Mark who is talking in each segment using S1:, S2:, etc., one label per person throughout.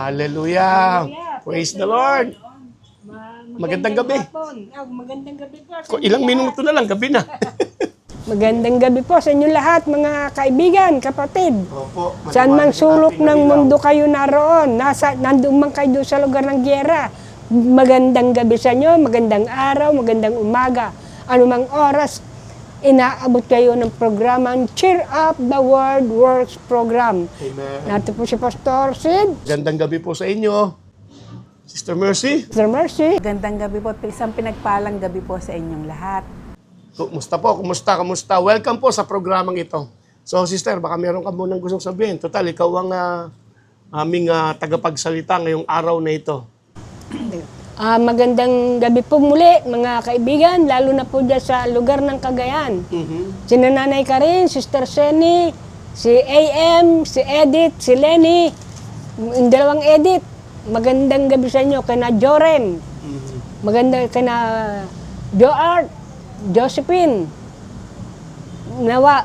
S1: Hallelujah. Praise the Lord. Magandang gabi.
S2: Magandang gabi po.
S1: Ilang minuto na lang, gabi na.
S2: Magandang gabi po sa inyo lahat, mga kaibigan, kapatid.
S1: Opo.
S2: Saan man sulok ng mundo kayo naroon, nandoon man kayo sa lugar ng gyera. Magandang gabi sa inyo, magandang araw, magandang umaga. Anumang oras, inaabot kayo ng programang Cheer Up the World Works Program.
S1: Amen.
S2: Nato po si Pastor Sid.
S1: Magandang gabi po sa inyo. Sister Mercy.
S2: Sister Mercy.
S3: Magandang gabi po at isang pinagpalang gabi po sa inyong lahat.
S1: Kumusta po? Kumusta? Welcome po sa programang ito. So, sister, baka meron ka munang gustong sabihin. Total, ikaw ang aming tagapagsalita ngayong araw na ito.
S2: Magandang gabi po muli, mga kaibigan, lalo na po dyan sa lugar ng Cagayan. Si Nanay Karin, Sister Seni, si AM, si Edith, si Lenny, yung dalawang Edith. Magandang gabi sa inyo, kina Joren. Magandang kina Joart, Josephine. Nawa,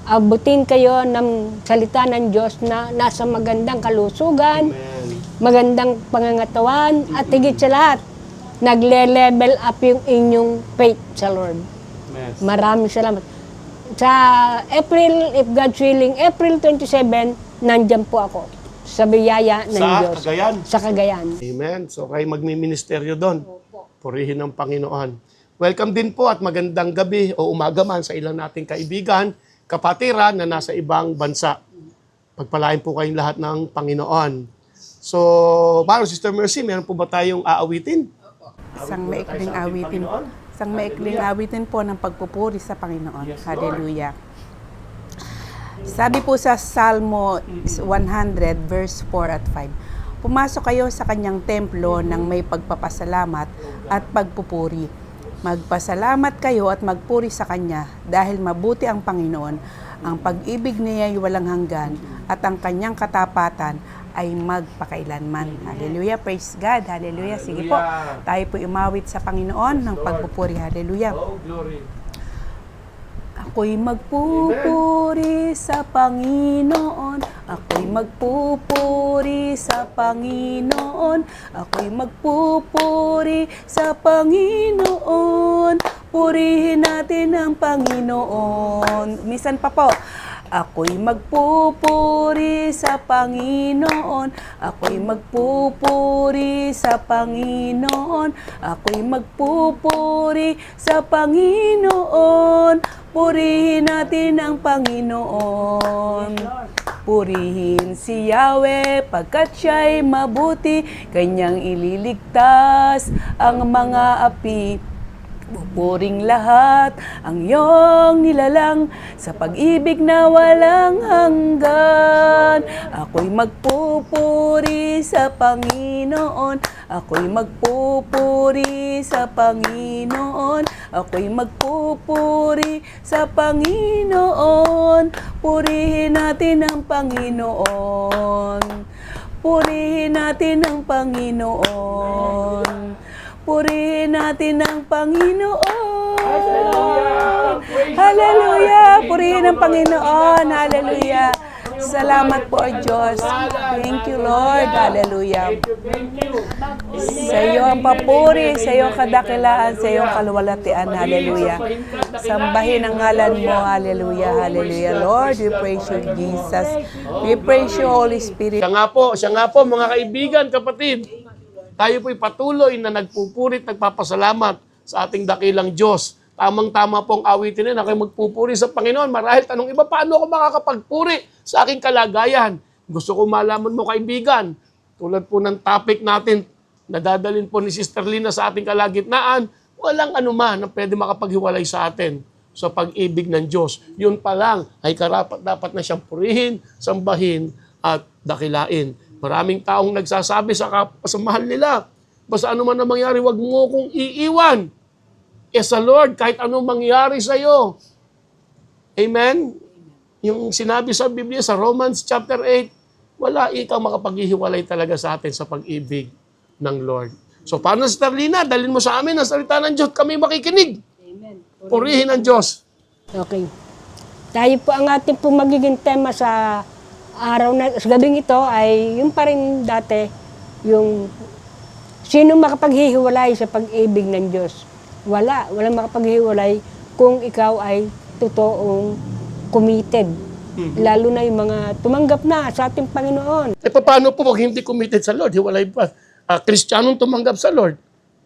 S2: abutin kayo ng salita ng Diyos na nasa magandang kalusugan, magandang pangangatawan, at higit sa lahat, nagle-level up yung inyong faith sa Lord.
S1: Yes.
S2: Maraming salamat. Sa April, if God's willing, April 27, nandyan po ako sa biyaya ng
S1: Sa
S2: Diyos.
S1: Cagayan.
S2: Sa Cagayan.
S1: Amen. So, kayo magmi-ministeryo doon. Purihin ng Panginoon. Welcome din po at magandang gabi o umaga man sa ilang nating kaibigan, kapatiran na nasa ibang bansa. Pagpalain po kayong lahat ng Panginoon. So, paano, Sister Mercy, meron po ba tayong aawitin?
S3: Isang maikling awitin. Isang maikling awitin po ng pagpupuri sa Panginoon. Hallelujah. Sabi po sa Salmo 100 verse 4 at 5, pumasok kayo sa kanyang templo ng may pagpapasalamat at pagpupuri. Magpasalamat kayo at magpuri sa kanya dahil mabuti ang Panginoon. Ang pag-ibig niya ay walang hanggan at ang kanyang katapatan ay magpakailanman. Hallelujah. Praise God. Hallelujah. Sige po. Tayo po umawit sa Panginoon ng pagpupuri. Hallelujah.
S1: Oh, glory.
S3: Ako'y magpupuri sa Panginoon. Ako'y magpupuri sa Panginoon. Ako'y magpupuri sa Panginoon. Purihin natin ang Panginoon. Minsan pa po. Ako'y magpupuri sa Panginoon. Ako'y magpupuri sa Panginoon. Ako'y magpupuri sa Panginoon. Purihin natin ang Panginoon. Purihin si Yahweh pagkat siya'y mabuti. Kanyang ililigtas ang mga api. Pupuring lahat ang iyong nilalang sa pag-ibig na walang hanggan. Ako'y magpupuri sa Panginoon. Ako'y magpupuri sa Panginoon. Ako'y magpupuri sa Panginoon. Purihin natin ang Panginoon. Purihin natin ang Panginoon. Purihin natin ang Panginoon. Hallelujah! Purihin ang Panginoon. Hallelujah! Salamat po, Diyos. Thank you, Lord. Hallelujah. Sa iyo ang papuri, sa iyo ang kadakilaan, sa iyo ang kaluwalhatian. Hallelujah. Sambahin ang ngalan mo. Hallelujah. Hallelujah. Lord, we praise you, Jesus. We praise you, Holy Spirit.
S1: Siya nga po, mga kaibigan, kapatid. Tayo po'y patuloy na nagpupurit, nagpapasalamat sa ating dakilang Diyos. Tamang-tama pong awitin na kayo magpupuri sa Panginoon. Marahil tanong iba, paano ako makakapagpuri sa aking kalagayan? Gusto ko malaman mo, kaibigan. Tulad po ng topic natin, nadadalin po ni Sister Lina sa ating kalagitnaan, walang anuman na pwede makapaghiwalay sa atin sa pag-ibig ng Diyos. Yun pa lang ay karapat dapat na siyang purihin, sambahin at dakilain. Maraming taong nagsasabi sa kapasamahan nila, basta ano man na mangyari, wag mo kong iiwan. Sa Lord, kahit anong mangyari sa iyo. Amen? Yung sinabi sa Biblia, sa Romans chapter 8, wala ikaw makapaghihiwalay talaga sa atin sa pag-ibig ng Lord. So, paano, Sister Lina? Dalhin mo sa amin ang salita ng Diyos. Kami makikinig.
S2: Amen.
S1: Purihin ang Diyos.
S2: Okay. Tayo po ang ating po magiging tema sa araw na, sa gabing ito ay yung pa rin dati, yung sino makapaghihiwalay sa pag-ibig ng Diyos? Walang makapaghihiwalay kung ikaw ay totoong committed. Lalo na yung mga tumanggap na sa ating Panginoon.
S1: Paano po pag hindi committed sa Lord? Hiwalay pa. Kristiyanong tumanggap sa Lord.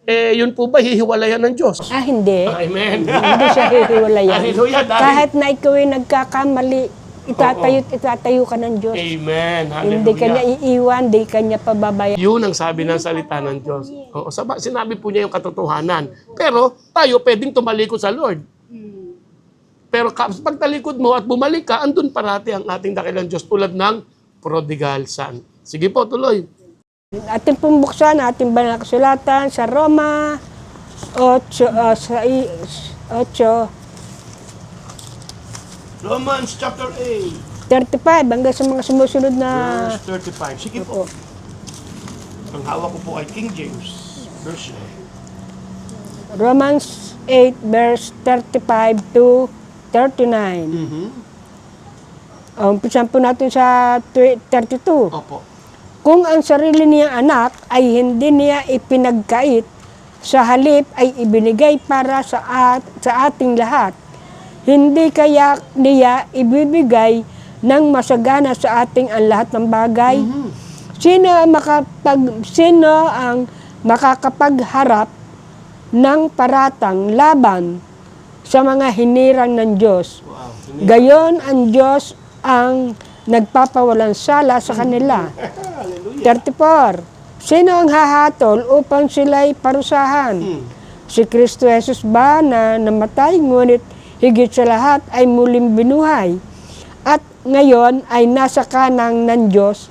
S1: Yun po ba hihiwalayan ng Diyos?
S2: Hindi.
S1: Amen.
S2: Hindi siya hihiwalayan.
S1: Hallelujah.
S2: Kahit na ikaw ay nagkakamali, itatayo ka ng Diyos.
S1: Amen. Hallelujah.
S2: Hindi ka niya iiwan, hindi ka niya pababayan.
S1: Yun ang sabi ng salita ng Diyos. Sinabi po niya yung katotohanan. Pero tayo pwedeng tumalikod sa Lord. Pero pag talikod mo at bumalik ka, andun parati ang ating dakilang Diyos tulad ng prodigal son. Sige po, tuloy.
S2: Ating pumbuksan, ating banal na kasulatan sa Roma 8,
S1: Romans chapter 8,
S2: 35 hanggang sa mga sumusunod na
S1: verse 35. Sige po. Ang hawak ko po ay King James Version.
S2: Romans 8 verse 35 to 39. Umpisan po natin sa 32.
S1: Opo.
S2: Kung ang sarili niyang anak ay hindi niya ipinagkait, sa halip ay ibinigay para sa ating lahat, hindi kaya niya ibibigay ng masagana sa ating ang lahat ng bagay? Sino ang makakapagharap ng paratang laban sa mga hinirang ng Diyos?
S1: Wow.
S2: Gayon ang Diyos ang nagpapawalang sala sa kanila. 34. Sino ang hahatol upang sila'y parusahan? Si Kristo Jesus ba na namatay ngunit higit sa lahat ay muling binuhay at ngayon ay nasa kanang ng Diyos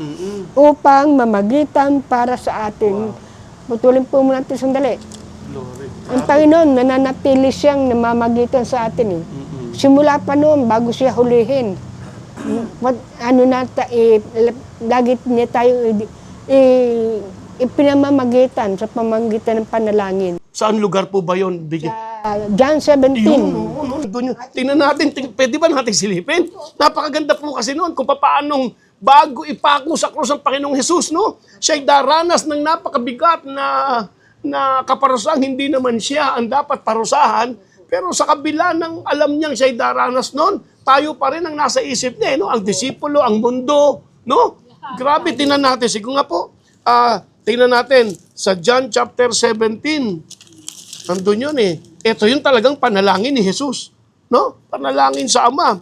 S2: upang mamagitan para sa atin. Putulin po muna natin sandali.
S1: Glory.
S2: Ang Panginoon nananatili siyang namamagitan sa atin. Simula pa noon bago siya hulihin. Lagi niya tayo ipinamamagitan sa pamamagitan ng panalangin.
S1: Saan lugar po ba yun?
S2: John 17.
S1: Doon yun. Tingnan natin, pwede ba natin silipin? Napakaganda po kasi noon kung paanong bago ipako sa krus ng Panginoong Hesus, no? Siya'y daranas ng napakabigat na kaparusang hindi naman siya ang dapat parusahan, pero sa kabila ng alam niyang siya'y daranas noon, tayo pa rin ang nasa isip niya, no? Ang disipulo, ang mundo, no? Grabe, tingnan natin. Sige nga po, tingnan natin sa John chapter 17. Nandun yun eh. Ito yung talagang panalangin ni Jesus, no? Panalangin sa Ama.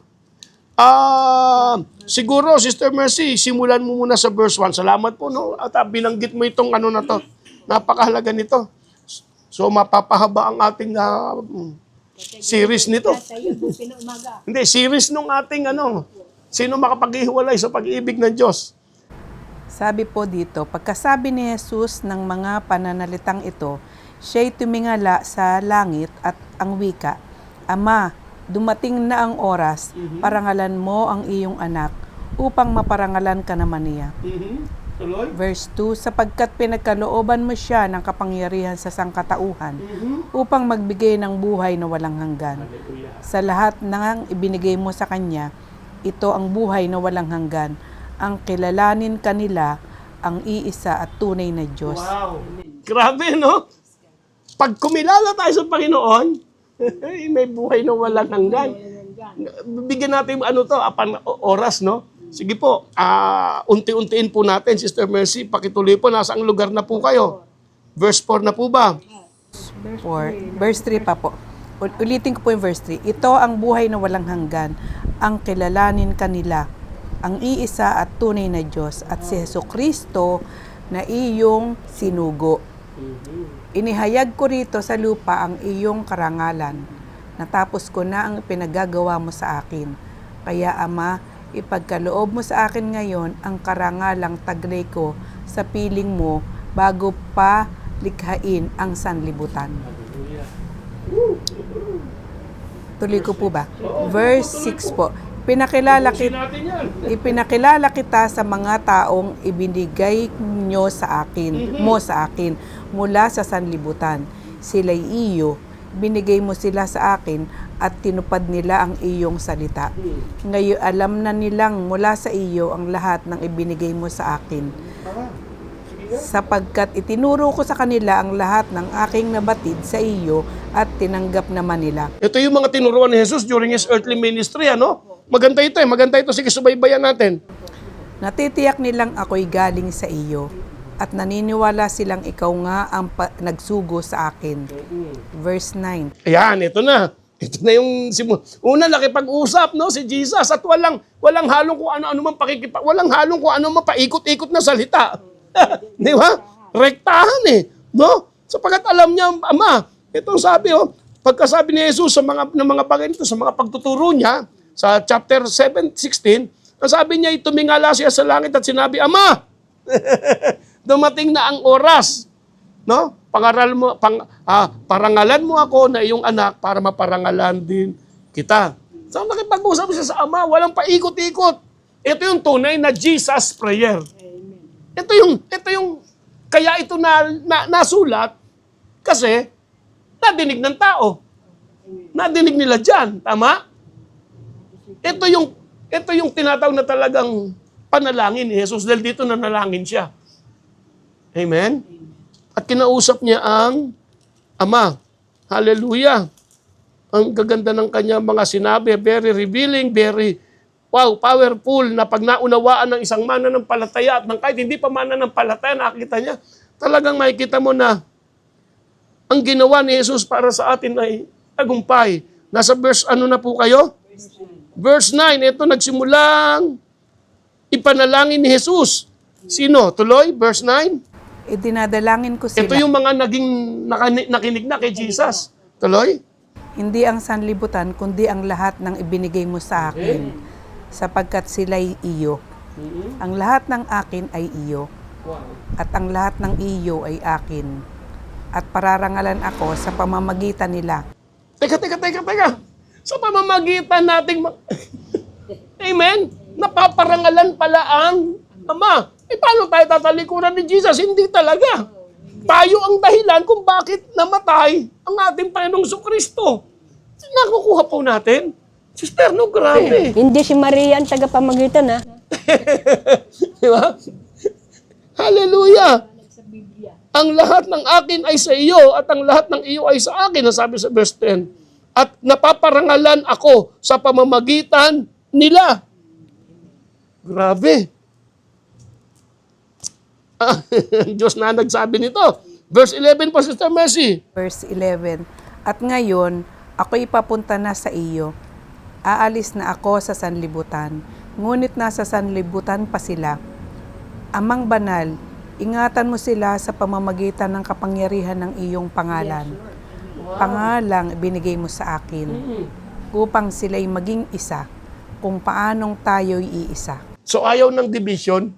S1: Siguro, Sister Mercy, simulan mo muna sa verse 1. Salamat po, no? At binanggit mo itong ano na to. Napakahalaga nito. So, mapapahaba ang ating series nito. Hindi, series nung ating sino makapaghiwalay sa pag-ibig ng Diyos.
S3: Sabi po dito, pagkasabi ni Jesus ng mga pananalitang ito, siya'y tumingala sa langit at ang wika, Ama, dumating na ang oras, parangalan mo ang iyong anak, upang maparangalan ka naman niya.
S1: Tuloy.
S3: Verse 2, sapagkat pinagkalooban mo siya ng kapangyarihan sa sangkatauhan, upang magbigay ng buhay na walang hanggan. Sa lahat ng ibinigay mo sa Kanya, ito ang buhay na walang hanggan, ang kilalanin kanila ang iisa at tunay na Diyos.
S1: Wow. Grabe, no? Pag kumilala tayo sa Panginoon, may buhay na walang hanggan. Bigyan natin oras, no? Sige po, unti-untiin po natin, Sister Mercy, pakituloy po, nasang lugar na po kayo? Verse 4 na po ba?
S3: Verse 3 pa po. Ulitin ko po yung verse 3. Ito ang buhay na walang hanggan, ang kilalanin kanila, ang iisa at tunay na Diyos, at si Jesucristo na iyong sinugo. Inihayag ko rito sa lupa ang iyong karangalan. Natapos ko na ang pinagagawa mo sa akin. Kaya Ama, ipagkaloob mo sa akin ngayon ang karangalang taglay ko sa piling mo bago pa likhain ang sanlibutan. Tuloy ko po ba? Verse 6 po. Ipinakilala kita sa mga taong ibinigay mo sa akin mula sa sanlibutan. Sila'y iyo, binigay mo sila sa akin at tinupad nila ang iyong salita. Ngayon alam na nilang mula sa iyo ang lahat ng ibinigay mo sa akin. Sapagkat itinuro ko sa kanila ang lahat ng aking nabatid sa iyo at tinanggap naman nila.
S1: Ito yung mga tinuruan ni Jesus during His earthly ministry, ano? Maganda ito eh, maganda ito. Sige, subaybayan natin.
S3: Natitiyak nilang ako'y galing sa iyo at naniniwala silang ikaw nga ang nagsugo sa akin. Verse 9.
S1: Ayan, ito na. Ito na yung una nakipag-usap, no, si Jesus, at walang halong kung ano-ano man walang halong kung ano man paikot-ikot na salita. Di ba? Rektahan eh, no? Sapagat alam niya ang Ama. Ito sabi, pagkasabi ni Jesus sa mga bagay nito, sa mga pagtuturo niya, sa chapter 7:16, ang sabi niya, tumingala siya sa langit at sinabi, Ama, dumating na ang oras, no? Parangalan mo ako na iyong anak para maparangalan din kita. So nakipag-usap siya sa Ama, walang paikot-ikot. Ito yung tunay na Jesus prayer. Ito yung kaya ito nasulat kasi nadinig ng tao. Nadinig nila diyan, tama? Ito yung tinatawag na talagang panalangin ni Jesus dahil dito nanalangin siya. Amen? At kinausap niya ang Ama. Hallelujah. Ang gaganda ng kanya mga sinabi, very revealing, very powerful na pag naunawaan ng isang mananampalataya at ng kahit hindi pa mananampalataya, nakikita niya, talagang makikita mo na ang ginawa ni Jesus para sa atin ay tagumpay. Nasa verse ano na po kayo? Verse 9, ito nagsimulang ipanalangin ni Jesus. Sino? Tuloy? Verse 9?
S3: Idinadalangin ko sila.
S1: Ito yung mga naging nakinig na kay Jesus. Tuloy?
S3: Hindi ang sanlibutan, kundi ang lahat ng ibinigay mo sa akin, sapagkat sila'y iyo. Ang lahat ng akin ay iyo, at ang lahat ng iyo ay akin. At pararangalan ako sa pamamagitan nila.
S1: Teka. Sa pamamagitan nating Amen? Napaparangalan pala ang Ama. Paano tayo tatalikuran ni Jesus? Hindi talaga. Tayo ang dahilan kung bakit namatay ang ating Panginoong Kristo. Nakukuha po natin. Sister, no, grabe.
S2: Hindi si Maria ang tagapamagitan, ha?
S1: Di ba? Hallelujah. Ang lahat ng akin ay sa iyo at ang lahat ng iyo ay sa akin, nasabi sa verse 10. At napaparangalan ako sa pamamagitan nila. Grabe. Diyos na nagsabi nito. Verse 11 po, Sister Mercy.
S3: Verse 11. At ngayon, ako ipapunta na sa iyo. Aalis na ako sa sanlibutan. Ngunit nasa sanlibutan pa sila. Amang banal, ingatan mo sila sa pamamagitan ng kapangyarihan ng iyong pangalan. Pangalang binigay mo sa akin. Upang sila'y maging isa. Kung paanong tayo'y iisa.
S1: So ayaw ng division.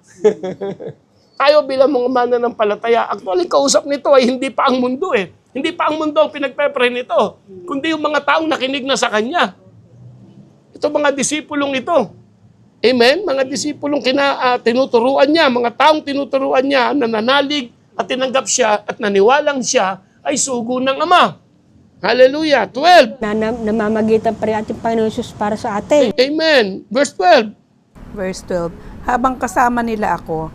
S1: Tayo bilang mga mananampalataya, actually kausap nito ay hindi pa ang mundo eh. Hindi pa ang mundo ang pinagpe-pray nito, kundi yung mga taong nakinig na sa Kanya. Ito mga disipulong ito. Amen? Mga disipulong tinuturuan niya, mga taong tinuturuan niya, nananalig at tinanggap siya at naniwalang siya ay sugo ng Ama. Hallelujah. 12.
S2: Namamagitan pa rin ating Panginoon Jesus para sa atin.
S1: Amen. Verse 12.
S3: Verse 12. Habang kasama nila ako,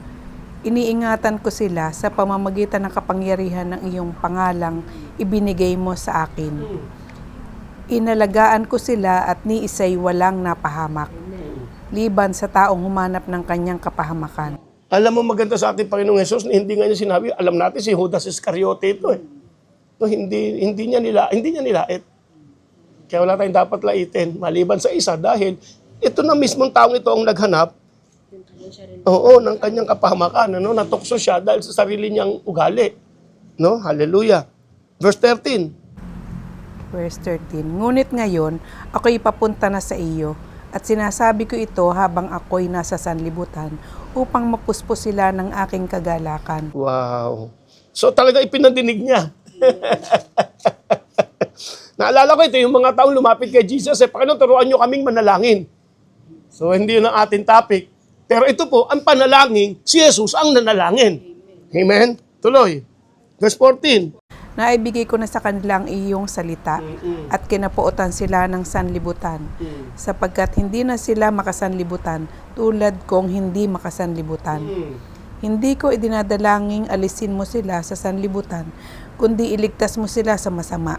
S3: iniingatan ko sila sa pamamagitan ng kapangyarihan ng iyong pangalang ibinigay mo sa akin. Inalagaan ko sila at ni isa'y walang napahamak, liban sa taong humanap ng kanyang kapahamakan.
S1: Alam mo maganda sa ating Panginoong Hesus na hindi nga niya sinabi, alam natin si Judas Iscariote ito eh. No, hindi niya nilait. Kaya wala tayong dapat laitin, maliban sa isa dahil ito na mismong taong ito ang naghanap ng kanyang kapahamakan, natukso siya dahil sa sarili niyang ugali. No? Hallelujah. Verse 13.
S3: Verse 13. Ngunit ngayon, ako'y papunta na sa iyo, at sinasabi ko ito habang ako'y nasa sanlibutan, upang mapuspos sila ng aking kagalakan.
S1: Wow. So talaga ipinadinig niya. Naalala ko ito, yung mga taong lumapit kay Jesus, Panginoon, turuan niyo kaming manalangin. So hindi yun ang ating topic. Pero ito po, ang panalangin, si Jesus ang nanalangin. Amen? Tuloy. Verse 14.
S3: Naibigay ko na sa kanila ang iyong salita at kinapuotan sila ng sanlibutan, sapagkat hindi na sila makasanlibutan tulad kong hindi makasanlibutan. Hindi ko idinadalangin alisin mo sila sa sanlibutan, kundi iligtas mo sila sa masama.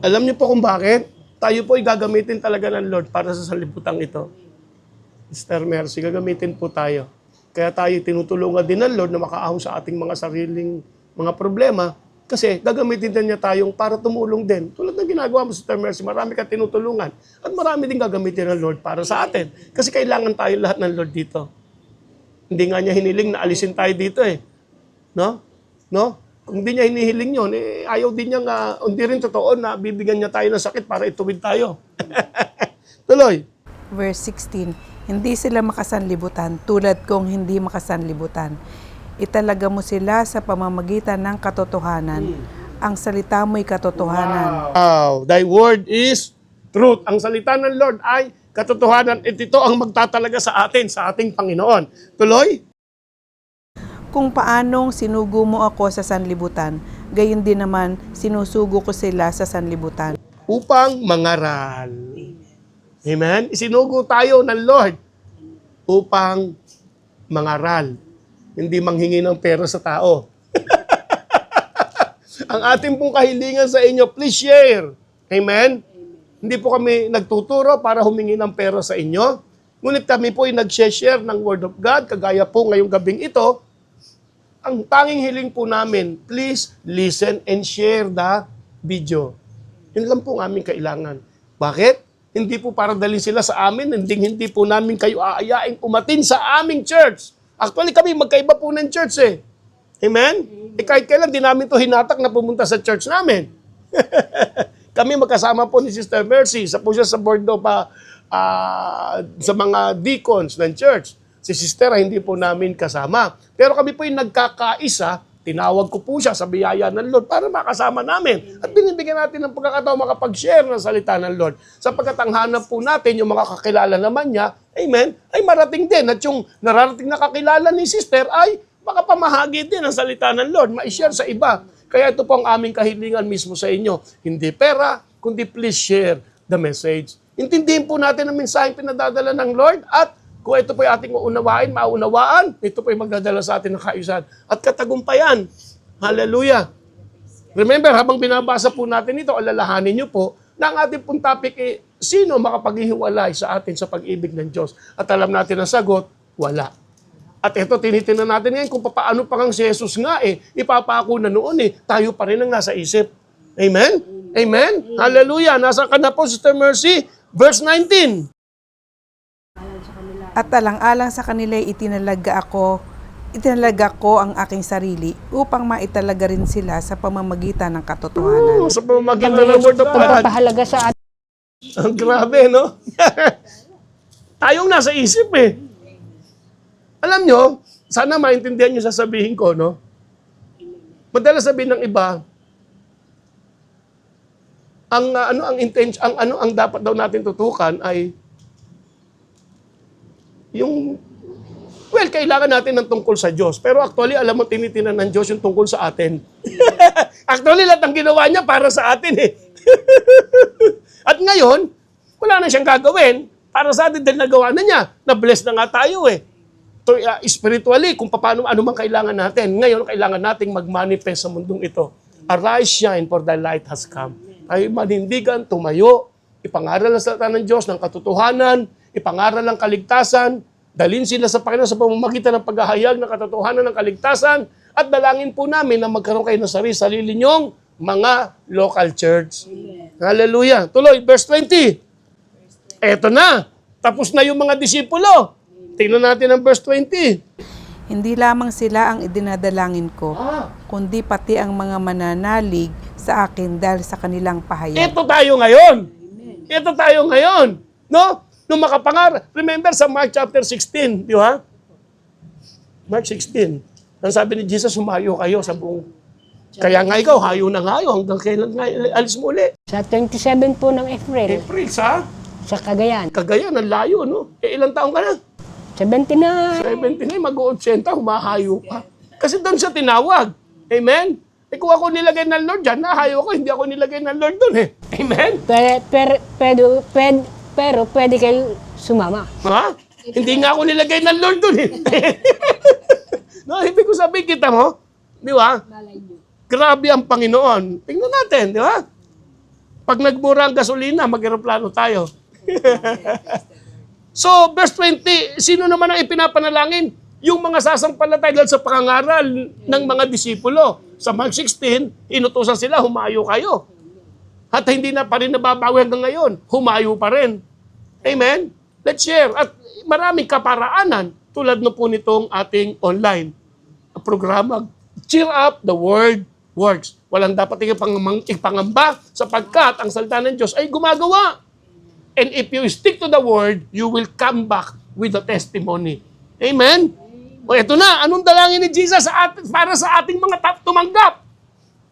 S1: Alam niyo po kung bakit? Tayo po ay gagamitin talaga ng Lord para sa sanlibutan ito. Sister Mercy, gagamitin po tayo. Kaya tayo tinutulungan din ng Lord na makaahon sa ating mga sariling mga problema kasi gagamitin din niya tayong para tumulong din. Tulad ng ginagawa mo, Sister Mercy, marami ka tinutulungan at marami din gagamitin ng Lord para sa atin. Kasi kailangan tayo lahat ng Lord dito. Hindi nga niya hiniling na alisin tayo dito eh. No? No? Kung hindi niya hinihiling yun, eh, ayaw din niya nga, hindi rin totoo na bibigyan niya tayo ng sakit para ituwid tayo. Tuloy.
S3: Verse 16, hindi sila makasanlibutan tulad kong hindi makasanlibutan. Italaga mo sila sa pamamagitan ng katotohanan. Ang salita mo'y katotohanan.
S1: Wow, thy word is truth. Ang salita ng Lord ay katotohanan. At ito ang magtatalaga sa atin, sa ating Panginoon. Tuloy.
S3: Kung paanong sinugo mo ako sa sanlibutan, gayon din naman sinusugo ko sila sa sanlibutan.
S1: Upang mangaral. Amen? Isinugo tayo ng Lord upang mangaral. Hindi manghingi ng pera sa tao. Ang ating pong kahilingan sa inyo, please share. Amen? Hindi po kami nagtuturo para humingi ng pera sa inyo. Ngunit kami po ay nag-share ng Word of God, kagaya po ngayong gabing ito. Ang tanging hiling po namin, please listen and share the video. Yun lang po ang aming kailangan. Bakit? Hindi po para dalhin sila sa amin, hindi po namin kayo aayain umatin sa aming church. Actually kami magkaiba po ng church eh. Amen? Eh kahit kailan di namin to hinatak na pumunta sa church namin. Kami magkasama po ni Sister Mercy, isa po siya sa board pa sa mga deacons ng church. Si Sister hindi po namin kasama. Pero kami po yung nagkakaisa, tinawag ko po siya sa biyaya ng Lord para makasama namin. At binibigyan natin ng pagkakataon makapag-share ng salita ng Lord. Sapagkat ang hanap po natin, yung mga kakilala naman niya, amen, ay marating din. At yung nararating na kakilala ni Sister ay makapamahagi din ang salita ng Lord, ma-share sa iba. Kaya ito po ang aming kahilingan mismo sa inyo. Hindi pera, kundi please share the message. Intindihin po natin ang mensaheng pinadadala ng Lord at kung ito po yung ating uunawain, maunawaan, ito po yung magdadala sa atin ng kaayusan at katagumpayan. Hallelujah! Remember, habang binabasa po natin ito, alalahanin niyo po na ang ating pong topic ay sino makapaghihiwalay sa atin sa pag-ibig ng Diyos? At alam natin ang sagot, wala. At ito, tinitingnan natin ngayon kung paano pa kang si Jesus nga ipapako na noon tayo pa rin ang nasa isip. Amen? Amen? Hallelujah! Nasa ka na po, Sister Mercy? Verse 19.
S3: At alang-alang sa kanila itinalaga ko ang aking sarili upang maitalaga rin sila sa pamamagitan ng katotohanan.
S1: Sa pamamagitan ng Word of God.
S2: Pagpapahalaga sa atin.
S1: Ang grabe, no? Tayong nasa isip Alam nyo, sana maintindihan nyo sasabihin ko, no? Madalas sabihin ng iba, ang dapat daw natin tutukan ay kailangan natin ng tungkol sa Diyos. Pero actually, alam mo, tinitinan ng Diyos yung tungkol sa atin. Actually, lahat ng ginawa niya para sa atin At ngayon, wala na siyang gagawin para sa atin dahil nagawa na niya. Na-bless na nga tayo spiritually, kung paano, ano man kailangan natin. Ngayon, kailangan nating mag-manifest sa mundong ito. Arise, shine, for the light has come. Tayo manindigan, tumayo, ipangaral ang salita ng Diyos ng katotohanan, ipangaral ang kaligtasan, dalhin sila sa Panginoon sa pamamagitan ng paghahayag ng katotohanan ng kaligtasan, at dalangin po namin na magkaroon kayo ng sarili ninyong mga local church. Amen. Hallelujah. Tuloy, verse 20. Eto na. Tapos na yung mga disipulo. Tingnan natin ang verse 20.
S3: Hindi lamang sila ang idinadalangin ko, kundi pati ang mga mananalig sa akin dahil sa kanilang pahayag.
S1: Ito tayo ngayon. No? Nung makapangar. Remember sa Mark chapter 16, di ba? Mark 16. Ang sabi ni Jesus, humayo kayo sa buong. Kaya nga ikaw, hayo na nga hayo. Hanggang kailan nga alis mo uli?
S2: Sa 27 po ng April,
S1: April sa
S2: Cagayan.
S1: Cagayan, ang layo, no? Ilang taong ka na?
S2: 79.
S1: 79, mag-80, humahayo pa. Kasi doon siya tinawag. Amen? Eh kung ako nilagay ng Lord dyan, nahayo ko, hindi ako nilagay ng Lord doon eh. Amen?
S2: Pero pwede kayo sumama.
S1: Ha? Hindi nga ako nilagay ng Lord doon eh. No, ibig ko sabihin, kita mo? Di ba? Grabe ang Panginoon. Tingnan natin, di ba? Pag nagmura ang gasolina, mag-aeroplano tayo. So, verse 20, sino naman ang ipinapanalangin? Yung mga sasampalatay dahil sa pangangaral ng mga disipulo. Sa Mark 16, inutusan sila, humayo kayo. At hindi na pa rin nababawi hanggang ngayon. Humayo pa rin. Amen? Let's share. At maraming kaparaanan tulad na po nitong ating online programa. Cheer up, the word works. Walang dapat ipangamba sapagkat ang salita ng Diyos ay gumagawa. And if you stick to the word, you will come back with a testimony. Amen? O eto na, anong dalangin ni Jesus para sa ating mga tumanggap?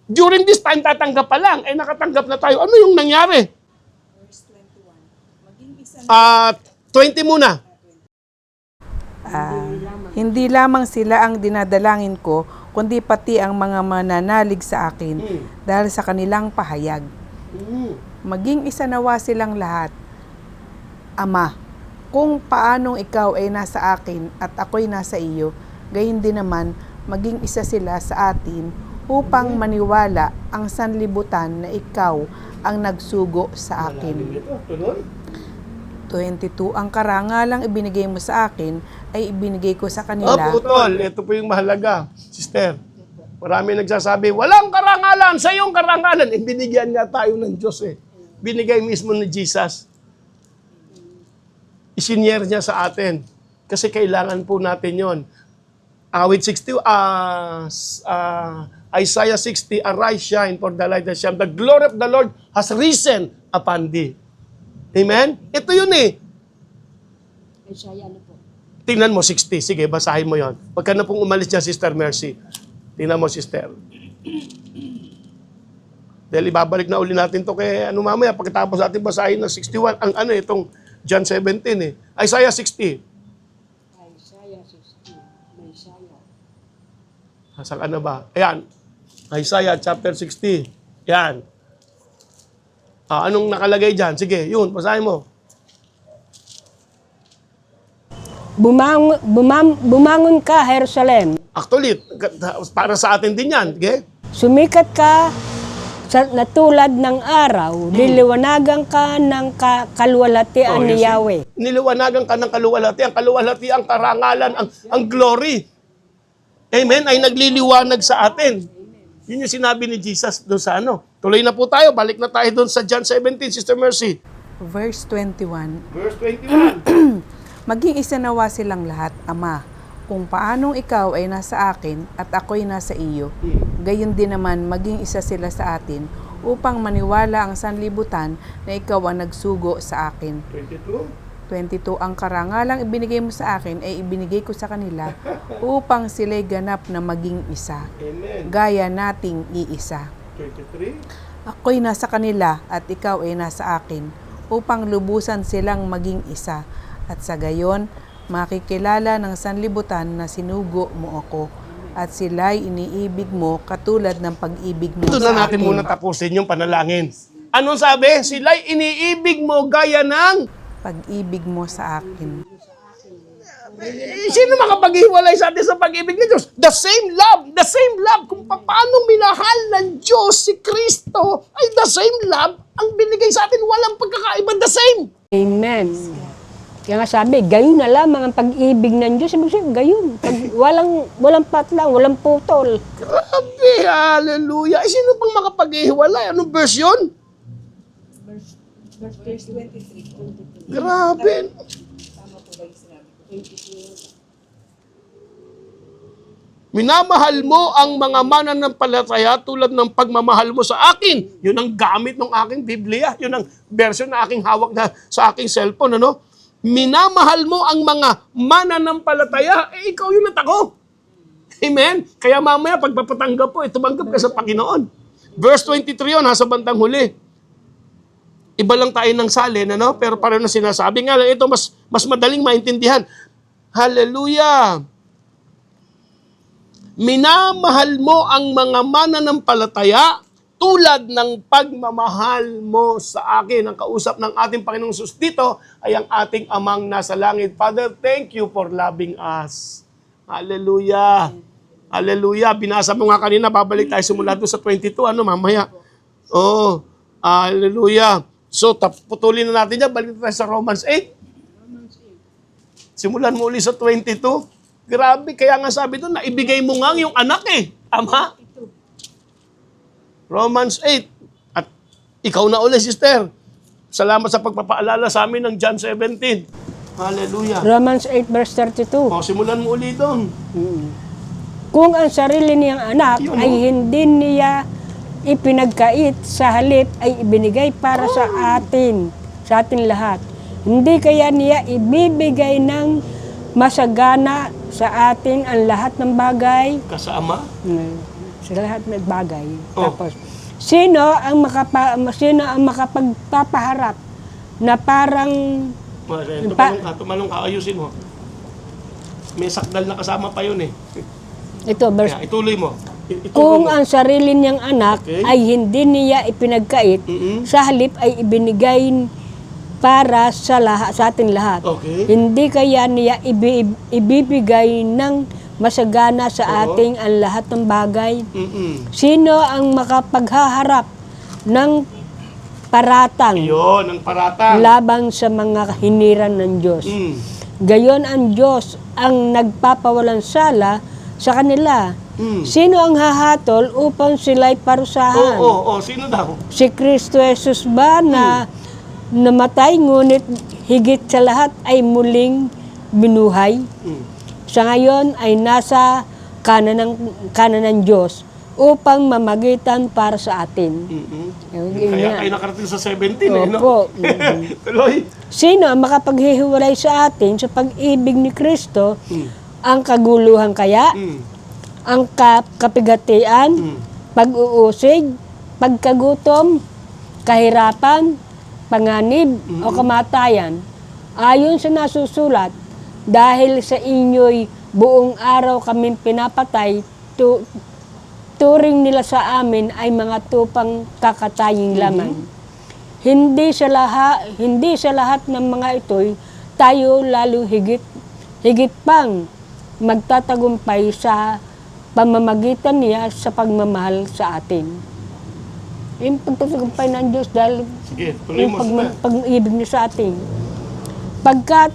S1: During this time, tatanggap pa lang. Eh, nakatanggap na tayo. Ano yung nangyari?
S3: Verse 21.
S1: 20 muna.
S3: Hindi lamang sila ang dinadalangin ko, kundi pati ang mga mananalig sa akin dahil sa kanilang pahayag. Maging isa nawa silang lahat. Ama, kung paanong ikaw ay nasa akin at ako'y nasa iyo, gayon din naman maging isa sila sa atin upang maniwala ang sanlibutan na ikaw ang nagsugo sa akin. 22, ang karangalang ibinigay mo sa akin ay ibinigay ko sa kanila.
S1: Putol. Ito po yung mahalaga, sister. Marami nagsasabi, walang karangalan, sa iyong karangalan. Eh, binigyan nga tayo ng Diyos eh. Binigay mismo ni Jesus. Isinyer niya sa atin. Kasi kailangan po natin yon. Awit 60, Isaiah 60, arise, shine, for the light has come. The glory of the Lord has risen upon thee. Amen? Ito yun eh. Tingnan mo, 60. Sige, basahin mo yon. Huwag ka na pong umalis dyan, Sister Mercy. Tingnan mo, Sister. Dahil ibabalik na uli natin to kay mamaya, pagkatapos natin basahin ng 61, ang itong John 17 eh. Isaiah 60. Saan ka na ba? Ayan. Isaiah chapter 60. Ayan. Anong nakalagay dyan? Sige, yun, basahin mo.
S2: Bumangon ka, Jerusalem.
S1: Actually, para sa atin din yan. Okay?
S2: Sumikat ka na tulad ng araw, diliwanagan ka ng kaluwalhatian ni Yahweh.
S1: Niliwanagan ka ng kaluwalhati. Ang kaluwalhati, ang karangalan, ang glory. Amen? Ay nagliliwanag sa atin. Yun yung sinabi ni Jesus doon sa Tuloy na po tayo. Balik na tayo doon sa John 17, Sister Mercy.
S3: Verse 21.
S1: Verse 21.
S3: Maging isa nawa silang lahat, Ama, kung paanong ikaw ay nasa akin at ako'y nasa iyo. Gayon din naman maging isa sila sa atin upang maniwala ang sanlibutan na ikaw ang nagsugo sa akin. 22, ang karangalang ibinigay mo sa akin ay ibinigay ko sa kanila upang sila'y ganap na maging isa.
S1: Amen.
S3: Gaya nating iisa.
S1: 23.
S3: Ako'y nasa kanila at ikaw ay nasa akin upang lubusan silang maging isa. At sa gayon, makikilala ng sanlibutan na sinugo mo ako at sila'y iniibig mo katulad ng pag-ibig mo
S1: Ito
S3: sa
S1: na natin
S3: akin.
S1: muna tapusin yung panalangin. Anong sabi? Sila'y iniibig mo gaya ng...
S3: Pag-ibig mo sa akin.
S1: Sino makapaghiwalay sa atin sa pag-ibig ng Diyos? The same love. Kung paano minahal ng Diyos si Kristo, ay the same love ang binigay sa atin. Walang pagkakaiba, the same.
S2: Amen. Kaya nga sabi, gayon na lamang ang pag-ibig ng Diyos. Ibig sabihin, gayon. Walang patlang, walang putol.
S1: Grabe, hallelujah. Sino pang makapaghiwalay? Anong verse yun?
S3: Verse 23.
S1: Grabe. Minamahal mo ang mga mananampalataya tulad ng pagmamahal mo sa akin. Yun ang gamit ng aking Biblia. Yun ang version na aking hawak na sa aking cellphone. Minamahal mo ang mga mananampalataya. Ikaw yun at ako. Amen? Kaya mamaya pagpapatanggap po, tumanggap ka sa Panginoon. Verse 23 yun, sa bandang huli. Iba lang tayo ng salin, pero pareho na sinasabi nga, ito mas madaling maintindihan. Hallelujah! minamahal mo ang mga mananampalataya tulad ng pagmamahal mo sa akin. Ang kausap ng ating Panginoong Sus dito ay ang ating Amang nasa langit. Father, thank you for loving us. Hallelujah. Hallelujah. Binasa mo nga kanina, babalik tayo simula doon sa 22, mamaya. Oh, hallelujah. So, putulin na natin yan. Balik tayo sa Romans 8. Simulan mo uli sa 22. Grabe, kaya nga sabi doon, naibigay mo nga yung anak eh. Tama? Romans 8. At ikaw na uli, sister. Salamat sa pagpapaalala sa amin ng John 17. Hallelujah.
S2: Romans 8 verse 32.
S1: O, simulan mo uli doon.
S2: Kung ang sarili niyang anak
S1: Yun,
S2: ay hindi niya ipinagkait, sa halip ay ibinigay para sa atin lahat. Hindi kaya niya ibibigay ng masagana sa atin ang lahat ng bagay?
S1: Kasama?
S2: Sa lahat ng bagay.
S1: Oh.
S2: Tapos, sino ang makapagpapaharap na parang
S1: Tumalong ka, ayusin mo. May sakdal na kasama pa yun eh.
S2: ito verse
S1: Kaya, ituloy mo.
S2: kung ang sarili niyang anak
S1: Okay.
S2: ay hindi niya ipinagkait,
S1: Mm-mm.
S2: sa halip ay ibinigay para sa atin lahat.
S1: Okay.
S2: Hindi kaya niya ibibigay ng masagana sa
S1: Oo.
S2: ating ang lahat ng bagay?
S1: Mm-mm.
S2: Sino ang makapaghaharap ng paratang
S1: Yun, ang paratang.
S2: labang sa mga hiniran ng Diyos?
S1: Mm.
S2: Gayon ang Diyos ang nagpapawalang sala sa kanila.
S1: Mm.
S2: Sino ang hahatol upang sila'y parusahan?
S1: Oo, sino daw?
S2: Si Kristo Jesus ba na namatay ngunit higit sa lahat ay muling binuhay?
S1: Mm.
S2: Sa ngayon ay nasa kanan ng Diyos upang mamagitan para sa atin.
S1: Mm-mm.
S2: Yun
S1: Kaya
S2: nga.
S1: tayo nakarating sa 17 eh, no?
S2: Opo.
S1: Tuloy.
S2: Sino ang makapaghihiwalay sa atin sa pag-ibig ni Kristo?
S1: Mm.
S2: Ang kaguluhan kaya?
S1: Mm.
S2: Ang kapigatian?
S1: Mm.
S2: Pag-uusig? Pagkagutom? Kahirapan? Panganib? O kamatayan? Ayon sa nasusulat, dahil sa inyo'y buong araw kaming pinapatay, turing nila sa amin ay mga tupang kakataying lamang. Hindi sa lahat ng mga ito'y tayo lalo higit pang magtatagumpay sa pamamagitan niya sa pagmamahal sa atin. Yung pagtatagumpay ng Diyos dahil
S1: Sige, tuloy
S2: yung
S1: mo. Sister.
S2: pag-ibig niya sa atin. Pagkat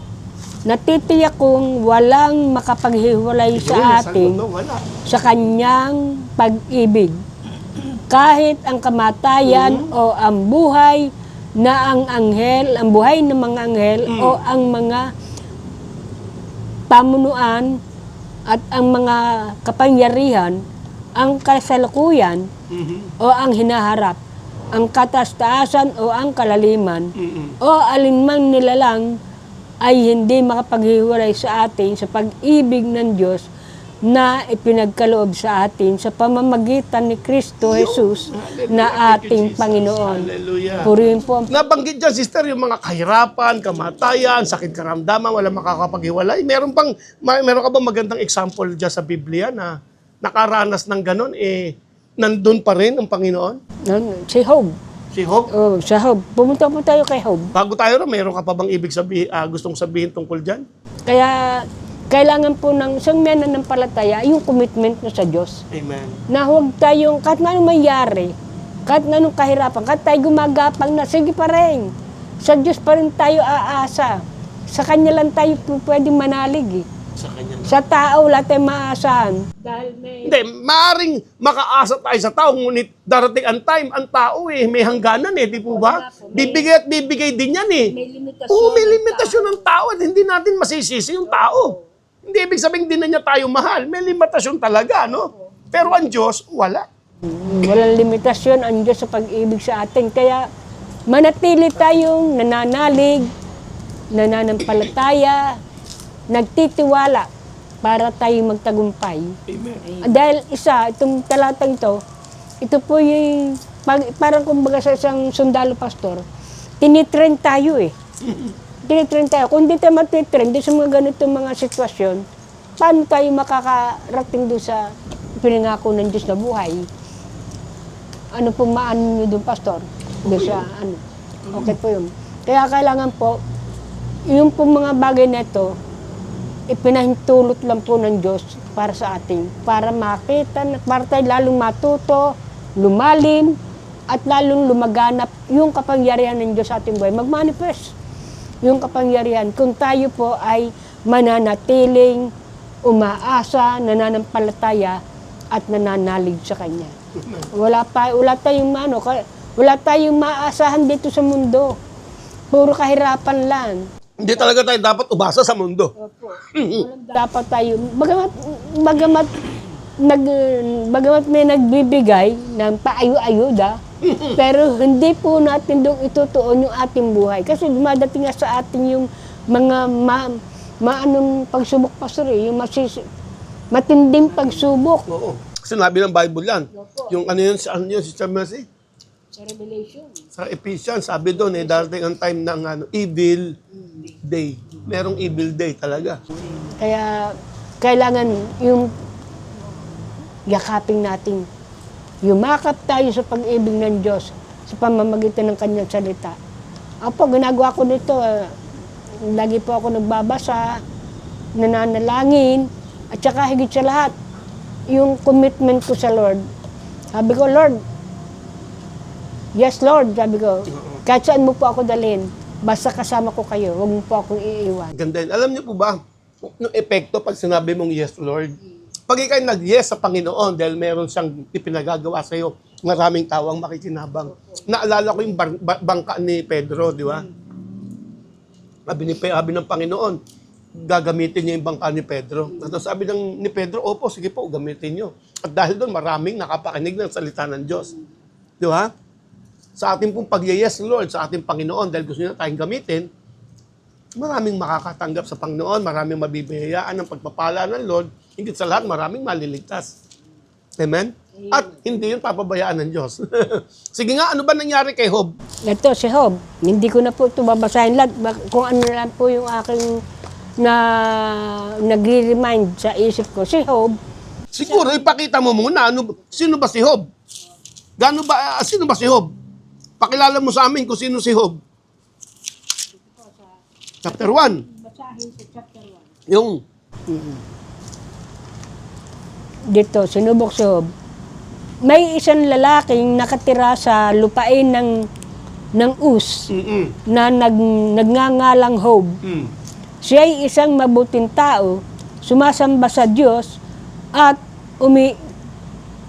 S2: natitiyak kong walang makapaghiwalay sa atin
S1: Wala.
S2: sa kanyang pag-ibig. Kahit ang kamatayan o ang buhay ang buhay ng mga anghel o ang mga pamunuan at ang mga kapangyarihan, ang kasalukuyan
S1: Mhm.
S2: o ang hinaharap, ang katastaasan o ang kalaliman,
S1: Mm-mm.
S2: o alinmang nilalang ay hindi makapaghiwalay sa atin sa pag-ibig ng Diyos na ipinagkaloob sa atin sa pamamagitan ni Kristo Jesus na ating Panginoon.
S1: Hallelujah.
S2: Purihin po ang
S1: Nabanggit dyan, sister, yung mga kahirapan, kamatayan, sakit karamdaman, wala makakapaghiwalay. Meron ka ba magandang example dyan sa Biblia na nakaranas ng ganon, nandun pa rin ang Panginoon?
S2: si Job.
S1: Si Job?
S2: Oh, sa Job. Pumunta po tayo kay Job.
S1: Bago tayo rin, meron ka pa bang gustong sabihin tungkol dyan?
S2: Kaya kailangan po ng isang mananampalataya yung commitment mo sa Diyos.
S1: Amen.
S2: Na huwag tayong, kahit na anong mangyari, kahit na anong kahirapan, kahit tayo gumagapang na, sige pa rin. Sa Diyos pa rin tayo aasa. Sa Kanya lang tayo pwedeng manalig eh.
S1: Sa kanya.
S2: Sa tao, wala tayong maasahan.
S1: Hindi, maaaring makaasa tayo sa tao, ngunit darating ang time, ang tao may hangganan di po ba? Bibigay at bibigay din yan
S2: May limitasyon.
S1: Oo, may limitasyon ng tao at hindi natin masisisi yung tao. Hindi ibig sabihin din na niya tayo mahal. May limitasyon talaga, no? Pero ang Diyos, wala.
S2: Walang limitasyon ang Diyos sa pag-ibig sa atin. Kaya manatili tayong nananalig, nananampalataya, nagtitiwala para tayo magtagumpay.
S1: Amen.
S2: Dahil itong talatang ito po yung, parang kumbaga sa isang sundalo pastor, tinitrain tayo eh. Tinitrain tayo. Kung di tayo matitrain, di sa mga ganitong mga sitwasyon, paano tayo makakarating doon sa pinangako ng Diyos na buhay. Ano pong maano nyo doon, Pastor? Doon sa ano. Okay po yun. Kaya kailangan po, yung pong mga bagay na ito, ipinahintulot lang po ng Diyos para sa atin. Para makita, para tayo lalong matuto, lumalim, at lalong lumaganap yung kapangyarihan ng Diyos sa ating buhay. Mag-manifest yung kapangyarihan. Kung tayo po ay mananatiling, umaasa, nananampalataya, at nananalig sa Kanya. Wala tayong maasahan dito sa mundo. Puro kahirapan lang.
S1: Hindi talaga tayo dapat ubasa sa mundo.
S2: Dapat tayo, bagamat may nagbibigay ng paayu-ayuda, pero hindi po natin doon itutuon yung ating buhay. Kasi dumadating nga sa atin yung mga maanong pagsubok, Pastor, yung matinding pagsubok.
S1: Oo. Sinabi ng Bible yan. Yung ano yun, Sister Mercy?
S2: Sa Revelation.
S1: Sa Ephesians, sabi doon darating ang time ng evil day. Merong evil day talaga.
S2: Kaya kailangan yung yakapin natin. Yumakap tayo sa pag-ibig ng Diyos sa pamamagitan ng Kanyang salita. Apo, ginagawa ko nito. Lagi po ako nagbabasa, nananalangin, at saka higit sa lahat, yung commitment ko sa Lord. Sabi ko, Lord, yes, Lord, sabi ko, kahit saan mo po ako dalhin, basta kasama ko kayo, huwag mo po akong iiwan.
S1: Ganda yun. Alam niyo po ba, yung epekto pag sinabi mong yes, Lord? Pag ikay nag-yes sa Panginoon dahil meron siyang ipinagagawa sa iyo, maraming tao ang makikinabang. Naalala ko yung bangka ni Pedro, di ba? Sabi ng Panginoon, gagamitin niya yung bangka ni Pedro. At sabi ni Pedro, opo, sige po, gamitin niyo. At dahil doon, maraming nakapakinig ng salita ng Diyos. Di ba? Sa ating pong pag-yes, Lord, sa ating Panginoon, dahil gusto niya tayong gamitin, maraming makakatanggap sa Panginoon, maraming mabibiyayaan ng pagpapala ng Lord, higit sa lahat, maraming maliligtas. Amen? At hindi yun papabayaan ng Diyos. Sige nga, ano ba nangyari kay Job?
S2: Ito, si Job, hindi ko na po ito babasahin lahat. Kung ano lang po yung aking nagre-remind sa isip ko. Si Job,
S1: Siguro, ipakita mo muna, sino ba si Job? Sino ba si Job? Pakilala mo sa amin kung sino si Job. Chapter 1.
S2: basahin sa chapter 1.
S1: Yung,
S2: Dito, sinubok si Job. May isang lalaking nakatira sa lupain ng Uz na nagngangalang Job. Siya ay isang mabuting tao, sumasamba sa Diyos at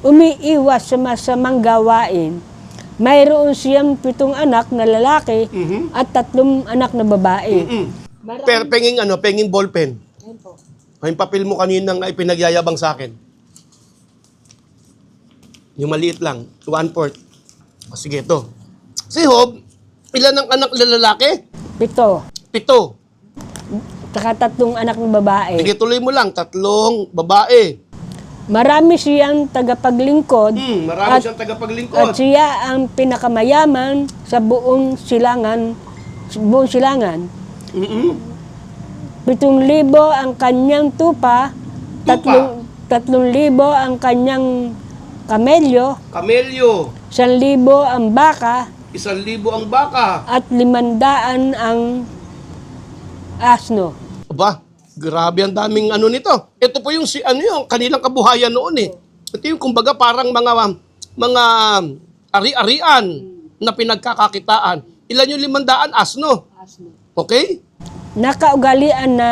S2: umiiwas sa masamang gawain. Mayroon siyang 7 anak na lalaki at 3 anak na babae.
S1: penging ballpen.
S2: Ayun po.
S1: Yung papel mo kaninang ipinagyayabang sa akin. Yung maliit lang, 1/4. O sige, ito. Si Job, ilan ang anak na lalaki?
S2: 7.
S1: 7.
S2: Saka 3 anak na babae.
S1: Sige, tuloy mo lang, 3 babae.
S2: Marami siyang tagapaglingkod
S1: Marami
S2: at
S1: siyang tagapaglingkod.
S2: At siya ang pinakamayaman sa buong silangan. 7,000 ang kanyang tupa, 3,000 ang kanyang kamelyo,
S1: Kamelyo,
S2: 1,000 ang baka,
S1: 1,000 ang baka.
S2: at 500 ang asno.
S1: Aba, grabe ang daming nito. Ito po yung kanilang kabuhayan noon eh. Ito yung kumbaga parang mga ari-arian na pinagkakakitaan. Ilan yung 500 asno? Okay?
S2: Nakaugalian na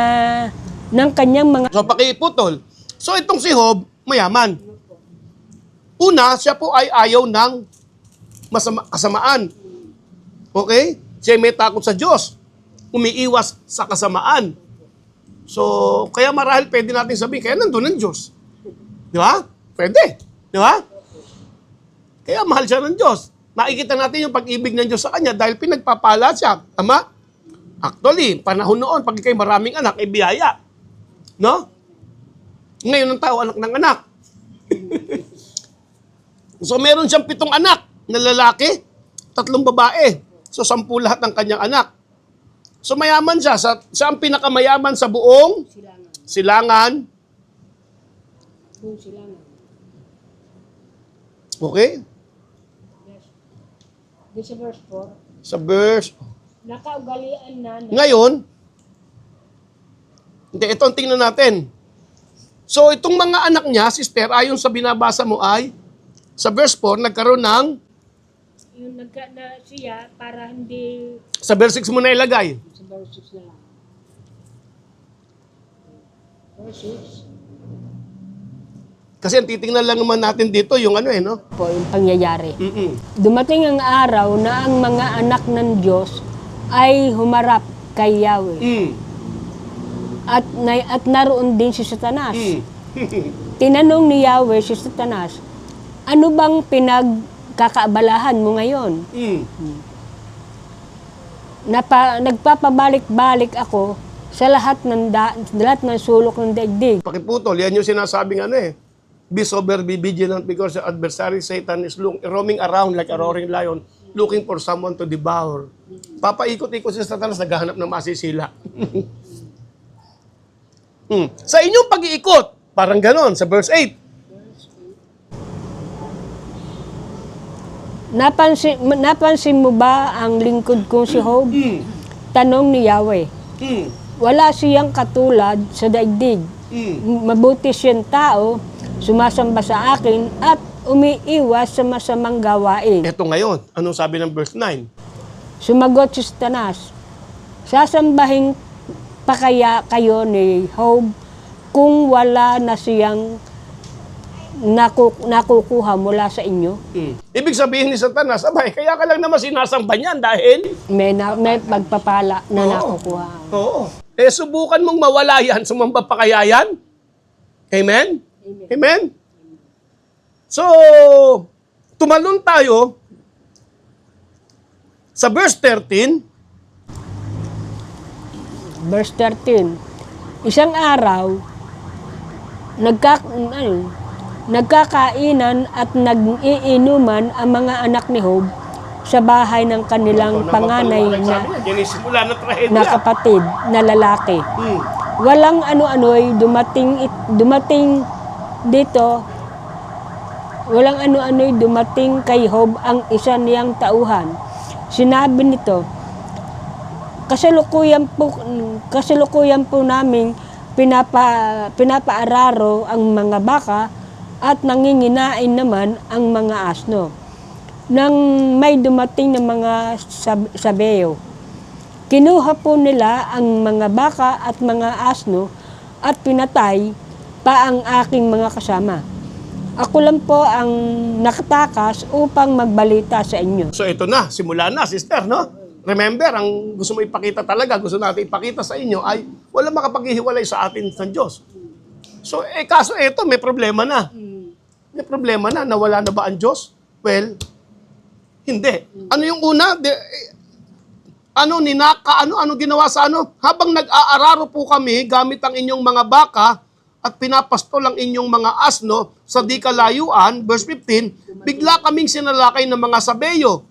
S2: ng kanyang mga
S1: So pakiputol. So itong si Job, mayaman. Una, siya po ay ayaw ng kasamaan. Okay? Siya may takot sa Diyos. Umiiwas sa kasamaan. So, kaya marahil pwede natin sabihin, kaya nandun ang Diyos. Di ba? Pwede. Di ba? Kaya mahal siya ng Diyos. Makikita natin yung pag-ibig ng Diyos sa kanya dahil pinagpapala siya. Tama? Actually, panahon noon, pag ikay maraming anak, ay biyaya. No? Ngayon ang tao, anak ng anak. So, meron siyang 7 anak na lalaki, 3 babae. So, 10 lahat ng kanyang anak. So, mayaman siya. Siya ang pinakamayaman sa buong silangan Okay?
S2: This is verse 4.
S1: Sa verse.
S2: Nakaugalian na
S1: Ngayon, hindi, ito ang tingnan natin. So, itong mga anak niya, sister, ayon sa binabasa mo ay, sa verse 4, nagkaroon ng,
S2: yung na siya para hindi
S1: sa verse 6 mo na ilagay.
S2: sa verse 6 na lang. Verse 6.
S1: Kasi ang titingnan lang naman natin dito, yung ano no?
S2: Po yung pangyayari.
S1: Mm-mm.
S2: Dumating ang araw na ang mga anak ng Diyos ay humarap kay Yahweh.
S1: Mm.
S2: At naroon din si Satanas.
S1: Mm.
S2: Tinanong ni Yahweh si Satanas, ano bang pinagkakaabalahan mo ngayon?
S1: Mm.
S2: Nagpapabalik-balik ako sa lahat ng sulok ng daigdig.
S1: Pakiputol, yan yung sinasabing Be sober, be vigilant, because your adversary Satan is roaming around like a roaring lion, looking for someone to devour. Papaikot-ikot si Satanas, naghahanap ng masisila. Sa inyong pag-iikot, parang ganon, sa verse 8.
S2: Napansin mo ba ang lingkod kong si Job? Tanong ni Yahweh. Wala siyang katulad sa daigdig. Mabuti siyang tao, sumasamba sa akin at umiiwas sa masamang gawain.
S1: Ito ngayon, anong sabi ng verse 9?
S2: Sumagot si Satanas, sasambahin pa kaya kayo ni Job kung wala na siyang nakukuha mula sa inyo?
S1: Ibig sabihin ni Satanas, abay, kaya ka lang naman sinasamba niyan dahil...
S2: May pagpapala na nakukuha.
S1: Oo. Subukan mong mawala yan, sumamba pa kaya yan? Amen? Amen? So, tumalon tayo sa verse 13.
S2: Verse 13. Isang araw, nagkakainan at nag-iinuman ang mga anak ni Job sa bahay ng kanilang panganay na kapatid na lalaki. Walang ano-ano'y dumating kay Job ang isa niyang tauhan. Sinabi nito, kasalukuyan po namin pinapaararo ang mga baka at nanginginain naman ang mga asno. Nang may dumating ng mga sabeyo, kinuha po nila ang mga baka at mga asno at pinatay pa ang aking mga kasama. Ako lang po ang nakatakas upang magbalita sa inyo.
S1: So ito na, simula na, sister, no? Remember, ang gusto mo ipakita talaga, gusto natin ipakita sa inyo ay wala makapaghihiwalay sa atin ng Diyos. So, kaso ito, may problema na. May problema na, nawala na ba ang Diyos? Well, hindi. Ano yung una? Ano ginawa sa ano? Habang nag-aararo po kami, gamit ang inyong mga baka, at pinapastol ang inyong mga asno sa di kalayuan, verse 15, bigla kaming sinalakay ng mga sabeyo.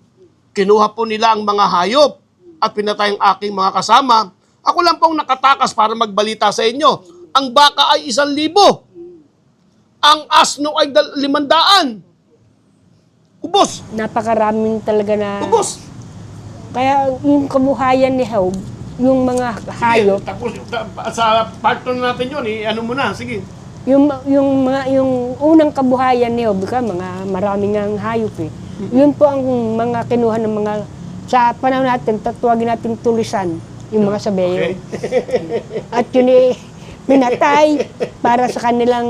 S1: Kinuha po nila ang mga hayop at pinatay ang aking mga kasama. Ako lang pong nakatakas para magbalita sa inyo. Ang baka ay 1,000. Ang asno ay 500. Ubos.
S2: Napakaraming talaga na...
S1: Ubos.
S2: Kaya yung kabuhayan ni Job, yung mga hayop,
S1: Sige, tapos sa part 2 natin yun, ano mo na, sige.
S2: yung unang kabuhayan ni Job, mga maraming ang hayop eh. Yun po ang mga kinuha ng mga, sa panahon natin, tatawagin natin tulisan, yung mga sabeyo.
S1: Okay.
S2: At yun pinatay para sa kanilang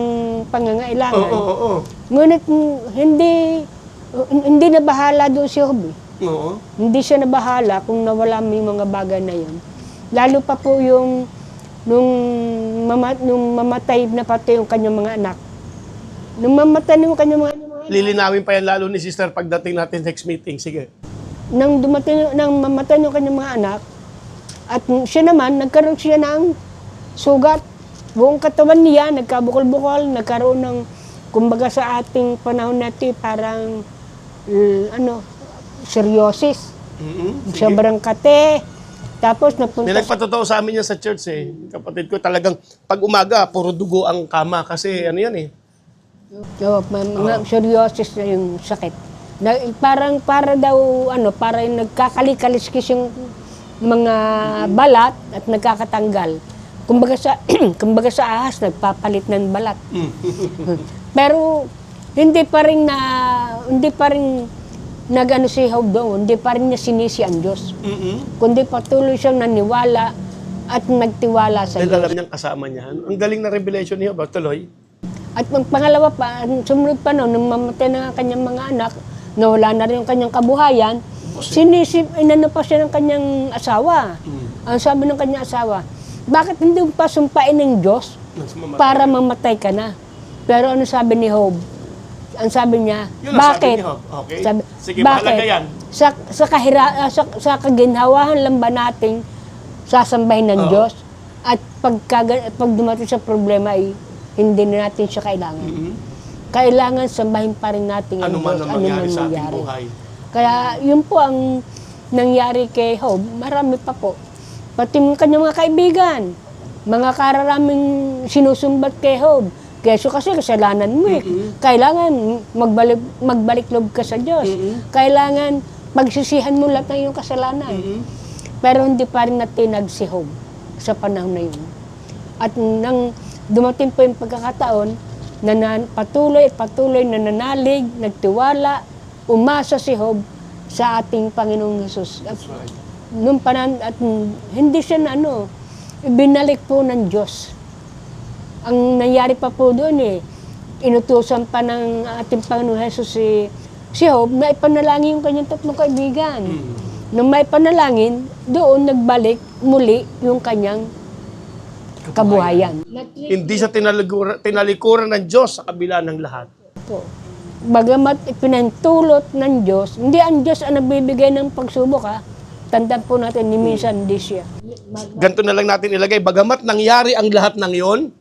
S2: pangangailangan.
S1: Oo.
S2: Ngunit hindi na bahala doon si Job eh.
S1: Oo.
S2: Hindi siya nabahala kung nawala mo yung mga bagay na yun. Lalo pa po yung nung mamatay na pati yung kanyang mga anak. Nung mamatay na yung kanyang mga anak.
S1: Lilinawin pa yan lalo ni sister pagdating natin next meeting. Sige.
S2: Nang mamatay na yung kanyang mga anak, at siya naman, nagkaroon siya ng sugat. Buong katawan niya, nagkabukol-bukol, nagkaroon ng, kumbaga sa ating panahon natin, parang, seryosis. Sobrang kate. Tapos napunta...
S1: Nagpatotoo sa amin yan sa church eh. Kapatid ko talagang pag umaga, puro dugo ang kama kasi ano yan eh.
S2: So, mga psoriasis na yung sakit. Para daw, para yung nagkakalikaliskis yung mga balat at nagkakatanggal. Kumbaga sa ahas, nagpapalit ng balat. Pero hindi pa rin nagano si Job doon, hindi pa rin niya sinisi ang Diyos. Kundi patuloy siyang naniwala at nagtiwala sa
S1: Dahil
S2: Diyos.
S1: alam niyang kasama niya. Ang galing na revelation niya ba? Tuloy.
S2: At pangalawa pa, sumunod pa noon, nung mamatay na ang kanyang mga anak, nawala na rin yung kanyang kabuhayan, inano pa siya ng kanyang asawa. Ang sabi ng kanyang asawa, bakit hindi mo pa sumpain ng Diyos para mamatay ka na? Pero ano sabi ni Job? Ang sabi niya,
S1: Yun ang sabi
S2: bakit?
S1: ni Job. Okay. Sige,
S2: bakit?
S1: mahalaga yan.
S2: Sa kaginhawahan lang ba nating sasambahin ng Diyos? At pag dumating sa problema ay hindi na natin siya kailangan. Kailangan sambahin pa rin natin ang
S1: Ano man
S2: Diyos.
S1: ang mangyari sa ating buhay.
S2: Kaya yun po ang nangyari kay Job. Marami pa po. Pati mga kanyang mga kaibigan, mga kararaming sinusumbat kay Job. Keso kasi kasalanan mo eh. Kailangan magbalik loob ka sa Diyos. Kailangan pagsisihan mo lahat ng iyong kasalanan. Pero hindi pa rin natinag si Job sa panahon na yun. At nang dumating po yung pagkakataon na patuloy na nanalig, nagtiwala, umasa si Job sa ating Panginoong Hesus. At nung at hindi siya ibinalik po ng Diyos. Ang nangyari pa po doon inutusan pa ng ating Panginoong Hesus si Job na ipanalangin yung kanyang tatlong kaibigan. Nung may panalangin, doon nagbalik muli yung kanyang kabuhayan.
S1: Hindi siya tinalikuran ng Diyos sa kabila ng lahat.
S2: Po. Bagamat ipinantulot ng Diyos, hindi ang Diyos ang nagbibigay ng pagsubok Tandaan po natin, ni minsan hindi siya.
S1: Ganito na lang natin ilagay. Bagamat nangyari ang lahat ng yon,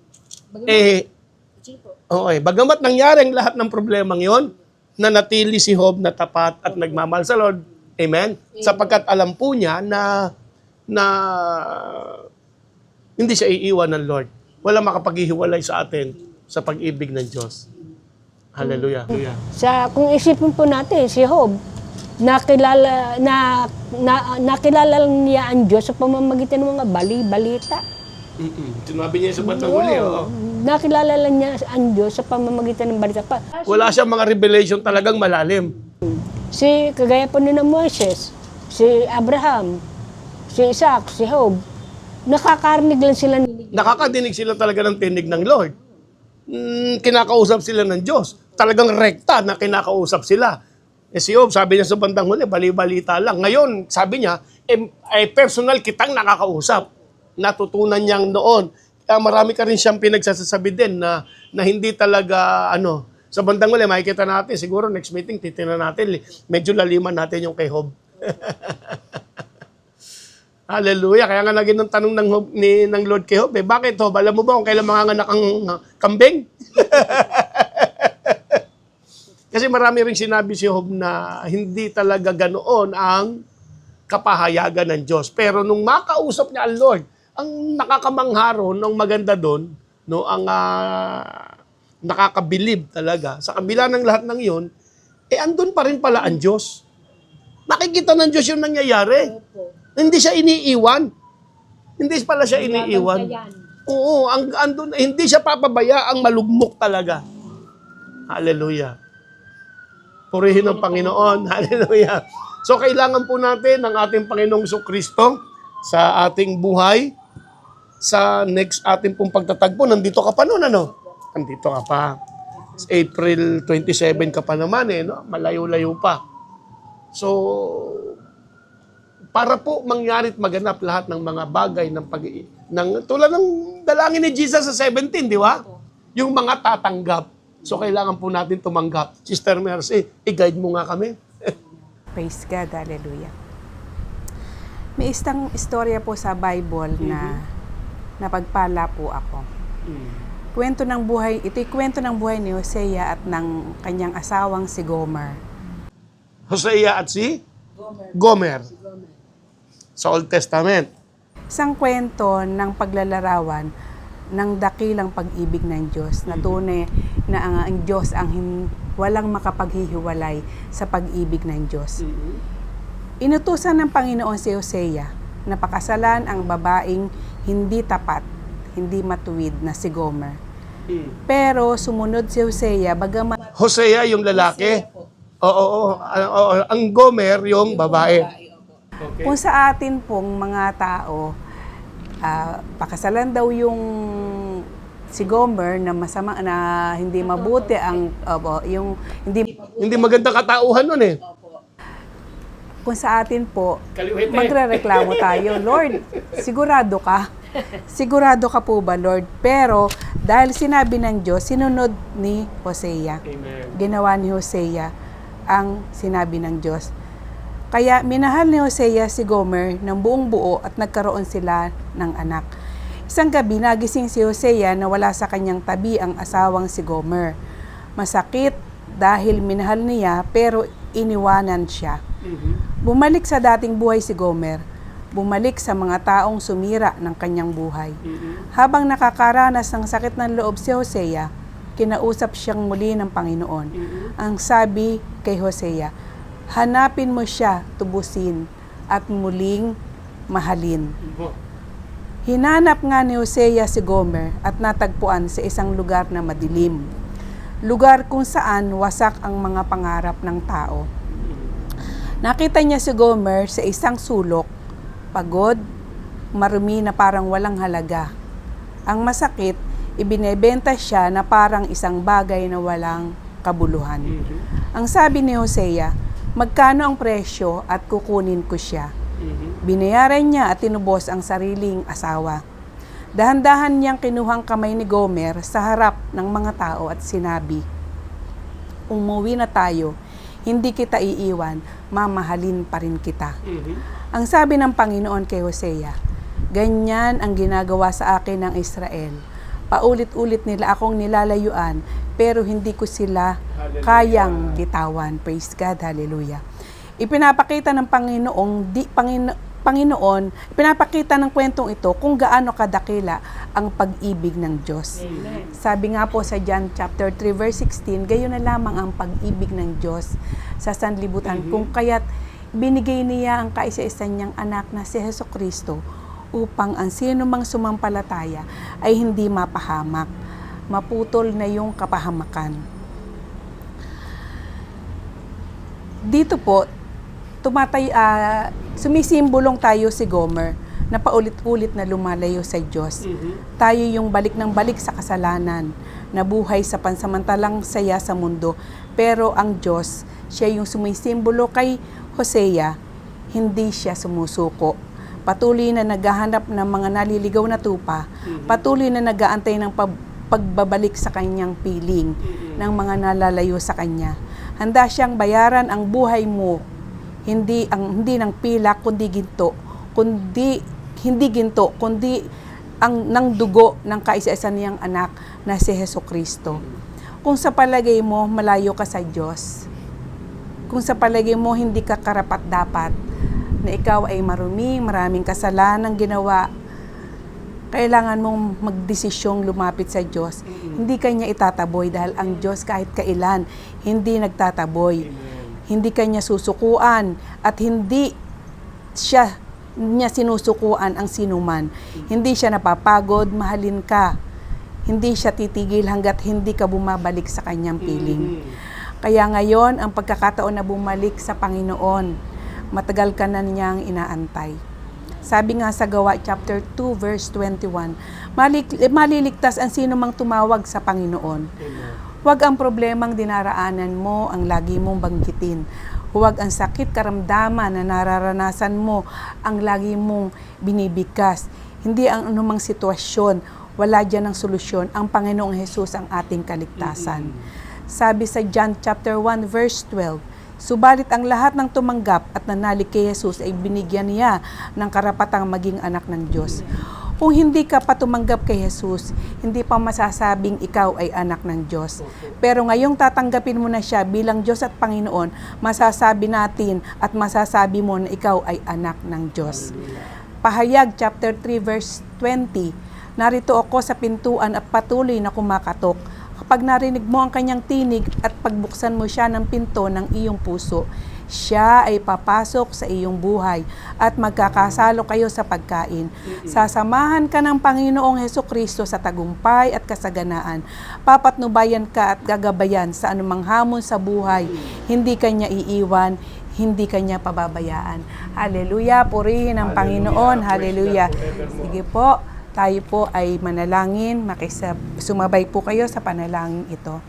S1: bagamat nangyari ang lahat ng problemang yon, nanatili si Job na tapat at nagmamahal sa Lord. Amen? Sapagkat alam po niya na hindi siya iiwan ng Lord. Wala makapaghihiwalay sa atin sa pag-ibig ng Diyos. Hallelujah.
S2: Kung isipin po natin, si Job, nakilala lang niya ang Diyos sa pamamagitan ng mga balita.
S1: Sinabi niya sa batang huli.
S2: Nakilala lang niya ang Diyos sa pamamagitan ng balita.
S1: Wala siyang mga revelation talagang malalim.
S2: Kagaya po ni Moises, si Abraham, si Isaac, si Job, nakakarinig lang sila.
S1: Nakakadinig sila talaga ng tinig ng Lord. Kinakausap sila ng Diyos. Talagang rekta na kinakausap sila. Si Job, sabi niya sa bandang huli, bali-balita lang. Ngayon, sabi niya, personal kitang nakakausap. Natutunan niyang noon. Kaya marami ka rin siyang pinagsasabi din na hindi talaga, sa bandang huli, makikita natin, siguro next meeting, titignan natin, medyo laliman natin yung kay Job. Hallelujah. Kaya nga naging ng tanong ng Lord kay Job, bakit Job? Alam mo ba kung kailan manganganak ang kambing? Kasi marami rin sinabi si Job na hindi talaga ganoon ang kapahayagan ng Diyos. Pero nung makausap niya ang Lord, ang nakakamangharo ng maganda doon, ang nakakabilib talaga, sa kabila ng lahat ng yun, andun pa rin pala ang Diyos. Nakikita ng Diyos yung nangyayari. Hindi siya iniiwan. Hindi pala siya iniiwan. Oo, andun, hindi siya papabaya, ang malugmok talaga. Hallelujah. Purihin ang Panginoon. Hallelujah. So, kailangan po natin ng ating Panginoong Jesucristo sa ating buhay. Sa next ating pong pagtatagpo, nandito ka pa noon, Nandito ka pa. April 27 ka pa naman, Malayo-layo pa. So, para po mangyari at maganap lahat ng mga bagay tulad ng dalangin ni Jesus sa 17, di ba? Yung mga tatanggap. So, kailangan po natin tumanggap. Sister Mercy, i-guide mo nga kami.
S3: Praise God, hallelujah. May isang istorya po sa Bible na napagpala po ako. Ito'y kwento ng buhay ni Hosea at ng kanyang asawang si Gomer.
S1: Hosea at si? Gomer. Sa Old Testament.
S3: Isang kwento ng paglalarawan ng dakilang pag-ibig ng Diyos na tunay na ang Diyos walang makapaghihiwalay sa pag-ibig ng Diyos. Inutusan ng Panginoon si Hosea na pakasalan ang babaeng hindi tapat, hindi matuwid na si Gomer. Pero sumunod si Hosea, bagaman
S1: Hosea yung lalaki. Oo. Ang Gomer yung babae. Okay.
S3: kung sa atin pong mga tao, pakasalan daw yung si Gomer na masama, na hindi mabuti yung
S1: Hindi maganda katauhan nun eh.
S3: kung sa atin po,
S1: Kaliwete.
S3: magrereklamo tayo, Lord, sigurado ka? Sigurado ka po ba, Lord? Pero dahil sinabi ng Diyos, sinunod ni Hosea.
S1: Amen.
S3: Ginawa ni Hosea ang sinabi ng Diyos. Kaya minahal ni Hosea si Gomer ng buong buo at nagkaroon sila ng anak. Isang gabi, nagising si Hosea na wala sa kanyang tabi ang asawang si Gomer. Masakit dahil minahal niya pero iniwanan siya. Bumalik sa dating buhay si Gomer. Bumalik sa mga taong sumira ng kanyang buhay. Habang nakakaranas ng sakit ng loob si Hosea, kinausap siyang muli ng Panginoon. Ang sabi kay Hosea, hanapin mo siya, tubusin, at muling mahalin. Hinanap nga ni Hosea si Gomer at natagpuan sa isang lugar na madilim. Lugar kung saan wasak ang mga pangarap ng tao. Nakita niya si Gomer sa isang sulok, pagod, marumi na parang walang halaga. Ang masakit, ibinebenta siya na parang isang bagay na walang kabuluhan. Ang sabi ni Hosea, magkano ang presyo at kukunin ko siya? Binayaran niya at tinubos ang sariling asawa. Dahan-dahan niyang kinuhang kamay ni Gomer sa harap ng mga tao at sinabi, umuwi na tayo, hindi kita iiwan, mamahalin pa rin kita. Ang sabi ng Panginoon kay Hosea, ganyan ang ginagawa sa akin ng Israel. Paulit-ulit nila akong nilalayuan, pero hindi ko sila kayang bitawan. Praise God, hallelujah. Ipinapakita ng pinapakita ng kwentong ito kung gaano kadakila ang pag-ibig ng Diyos.
S2: Amen.
S3: Sabi nga po sa John chapter 3 verse 16, gayon na lamang ang pag-ibig ng Diyos sa sanlibutan, kung kaya't binigay niya ang kaisa-isa niyang anak na si Jesucristo upang ang sino mang sumampalataya ay hindi mapahamak, maputol na yung kapahamakan. Dito po, sumisimbolong tayo si Gomer na paulit-ulit na lumalayo sa Diyos. Tayo yung balik ng balik sa kasalanan, nabuhay sa pansamantalang saya sa mundo. Pero ang Diyos, siya yung sumisimbolo kay Hosea, hindi siya sumusuko. Patuloy na naghahanap ng mga naliligaw na tupa, patuloy na nag-aantay ng pagbabalik sa kanyang piling ng mga nalalayo sa kanya. Handa siyang bayaran ang buhay mo, hindi ng pilak kundi ginto, kundi ang ng dugo ng kaisa-isa niyang anak na si Jesucristo. Kung sa palagay mo malayo ka sa Diyos, kung sa palagay mo hindi ka karapat-dapat, na ikaw ay marumi, maraming kasalanang ginawa, kailangan mong magdesisyong lumapit sa Diyos. Hindi kanya itataboy dahil ang Diyos kahit kailan hindi nagtataboy. Hindi kanya susukuan at hindi niya sinusukuan ang sinuman. Hindi siya napapagod, mahalin ka. Hindi siya titigil hanggat hindi ka bumabalik sa kanyang piling. Kaya ngayon, ang pagkakataon na bumalik sa Panginoon, matagal ka na niyang inaantay. Sabi nga sa Gawa chapter 2 verse 21, maliligtas ang sino mang tumawag sa Panginoon. Huwag ang problemang dinaraanan mo ang lagi mong banggitin. Huwag ang sakit karamdaman na nararanasan mo ang lagi mong binibigkas. Hindi ang anumang sitwasyon, wala dyan ang solusyon. Ang Panginoong Hesus ang ating kaligtasan. Sabi sa John chapter 1 verse 12, subalit ang lahat ng tumanggap at nanalig kay Jesus ay binigyan niya ng karapatang maging anak ng Diyos. Kung hindi ka pa tumanggap kay Jesus, hindi pa masasabing ikaw ay anak ng Diyos. Pero ngayong tatanggapin mo na siya bilang Diyos at Panginoon, masasabi natin at masasabi mo na ikaw ay anak ng Diyos. Pahayag chapter 3 verse 20, narito ako sa pintuan at patuloy na kumakatok. Kapag narinig mo ang kanyang tinig at pagbuksan mo siya ng pinto ng iyong puso, siya ay papasok sa iyong buhay at magkakasalo kayo sa pagkain. Sasamahan ka ng Panginoong Hesukristo sa tagumpay at kasaganaan. Papatnubayan ka at gagabayan sa anumang hamon sa buhay. Hindi kanya iiwan, hindi kanya pababayaan. Hallelujah, purihin ang Panginoon. Hallelujah. Sige po, tayo po ay manalangin. Sumabay po kayo sa panalangin ito.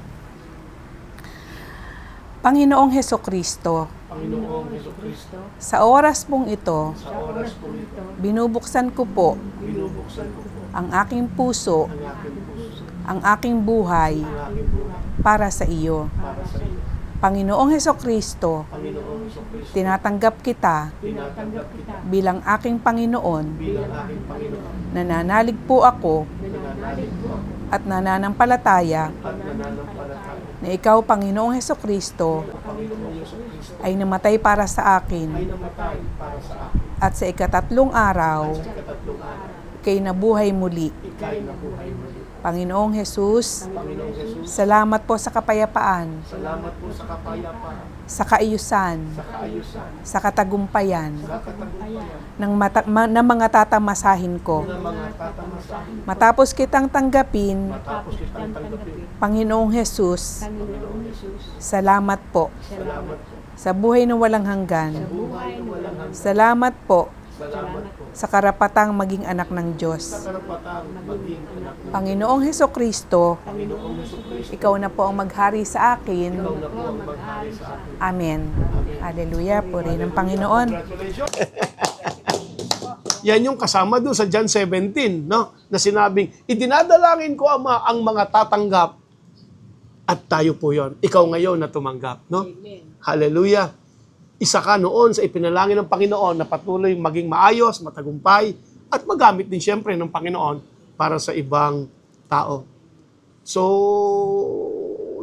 S3: Panginoong Hesukristo,
S1: Panginoong Jesucristo,
S3: sa oras pong ito,
S1: sa oras po ito,
S3: binubuksan ko po
S1: binubuksan ko po
S3: ang aking puso,
S1: ang aking puso,
S3: ang aking buhay
S1: ang aking buhay
S3: para sa iyo.
S1: para sa iyo.
S3: Panginoong Hesukristo,
S1: Panginoong Jesucristo,
S3: tinatanggap kita
S1: tinatanggap kita
S3: bilang aking Panginoon.
S1: bilang aking Panginoon.
S3: Nananalig po ako
S1: Nananalig po ako
S3: at nananampalataya
S1: at nananampalataya
S3: na ikaw, Panginoong Hesukristo,
S1: Panginoong Jesucristo
S3: ay namatay para sa
S1: ay
S3: akin
S1: namatay para sa akin.
S3: at sa ikatatlong araw,
S1: Sa ikatatlong araw,
S3: kay nabuhay muli.
S1: ika'y nabuhay muli.
S3: Panginoong Jesus,
S1: Panginoong Jesus,
S3: salamat po sa kapayapaan,
S1: salamat po sa kapayapaan,
S3: sa kaayusan,
S1: sa kaayusan,
S3: sa katagumpayan
S1: sa katagumpayan
S3: ng mga tatamasahin ko.
S1: ng mga tatamasahin.
S3: Matapos kitang tanggapin,
S1: Matapos kitang tanggapin,
S3: Panginoong Jesus,
S1: Panginoong Jesus,
S3: salamat po
S1: salamat po.
S3: sa buhay na walang hanggan.
S1: Buhay na walang hanggan.
S3: Salamat po
S1: Salamat po.
S3: sa karapatang maging anak ng
S1: Sa
S3: Diyos.
S1: karapatang maging anak ng
S3: Panginoong Hesukristo,
S1: Panginoong Jesucristo.
S3: ikaw na po ang maghari sa akin.
S1: Ikaw na po ang maghari sa akin.
S3: Amen. Hallelujah. Puri ng Panginoon.
S1: Congratulations. Yan yung kasama doon sa John 17, no? Na sinabing, idinadalangin ko Ama ang mga tatanggap at tayo po yon. Ikaw ngayon na tumanggap, no? Hallelujah. Isa ka noon sa ipinalangin ng Panginoon na patuloy maging maayos, matagumpay, at magamit din siyempre ng Panginoon para sa ibang tao. So,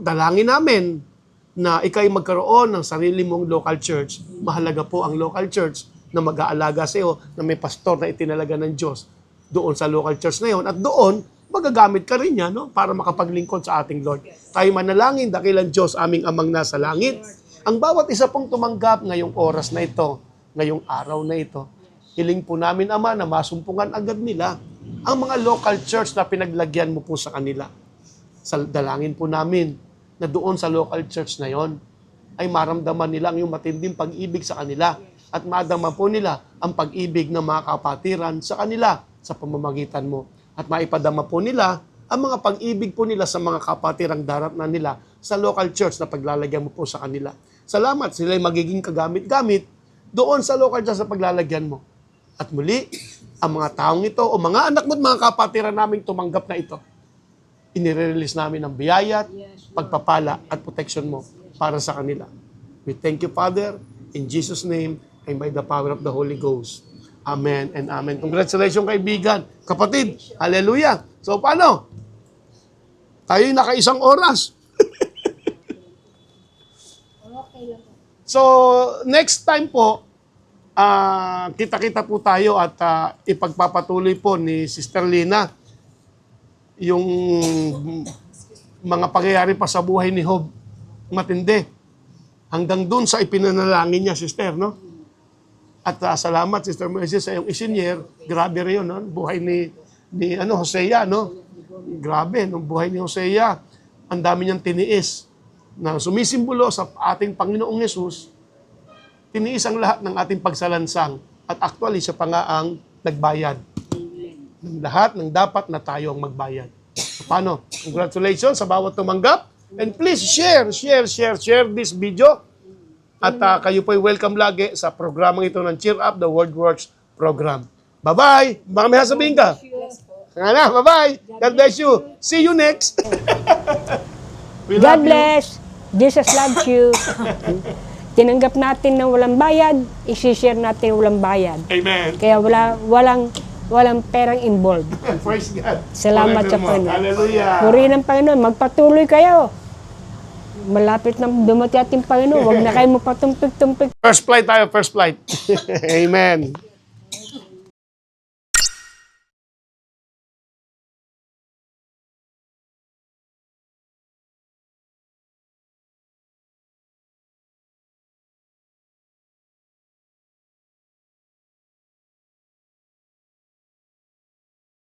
S1: dalangin namin na ikay magkaroon ng sarili mong local church. Mahalaga po ang local church na mag-aalaga sa iyo, na may pastor na itinalaga ng Diyos doon sa local church na yon. At doon, magagamit ka rin yan, no? Para makapaglingkod sa ating Lord. Tayo manalangin, dakilang Diyos, aming amang nasa langit. Ang bawat isa pong tumanggap ngayong oras na ito, ngayong araw na ito, hiling po namin, Ama, na masumpungan agad nila ang mga local church na pinaglagyan mo po sa kanila. Dalangin po namin na doon sa local church na yon ay maramdaman nila ang iyong matinding pag-ibig sa kanila at madama po nila ang pag-ibig ng mga kapatiran sa kanila sa pamamagitan mo. At maipadama po nila ang mga pag-ibig po nila sa mga kapatirang darat na nila sa local church na paglalagyan mo po sa kanila. Salamat, sila ay magiging kagamit-gamit doon sa local church na paglalagyan mo. At muli, ang mga taong ito o mga anak mo at mga kapatiran naming tumanggap na ito, inire-release namin ang biyaya, pagpapala at protection mo para sa kanila. We thank you, Father, in Jesus' name and by the power of the Holy Ghost. Amen and amen. Congratulations, kaibigan. Kapatid, hallelujah. So, paano? Tayo'y naka-isang oras. So, next time po, kita-kita po tayo at ipagpapatuloy po ni Sister Lina yung mga pangyayari pa sa buhay ni Job. Matindi. Hanggang dun sa ipinanalangin niya, Sister, no? At salamat, Sister Mercy, sa iyong isinyer. Grabe rin yun, no? Buhay ni Hosea, no? Grabe, no? Buhay ni Hosea. Ang dami niyang tiniis na sumisimbolo sa ating Panginoong Yesus. Tiniis ang lahat ng ating pagsalansang. At actually, siya pa nga ang nagbayad. Ng lahat ng dapat na tayo ang magbayad. So, paano? Congratulations sa bawat tumanggap. And please share this video. At kayo po'y welcome lagi sa programang ito ng Cheer Up the World Works program. Bye-bye! Baka may sasabihin ka? Bye-bye! God bless you! See you next! We
S2: God
S1: love you.
S2: bless. Jesus loves you. Tinanggap natin na walang bayad, isi-share natin walang bayad.
S1: Amen.
S2: Kaya walang perang involved.
S1: Praise God.
S2: Salamat sa
S1: Forevermore.
S2: Panginoon.
S1: Hallelujah.
S2: Purihin ng Panginoon. Magpatuloy kayo. Malapit na dumati ating Panginoon. Huwag na kayo magpatumpik-tumpik.
S1: First flight tayo, first flight. Amen.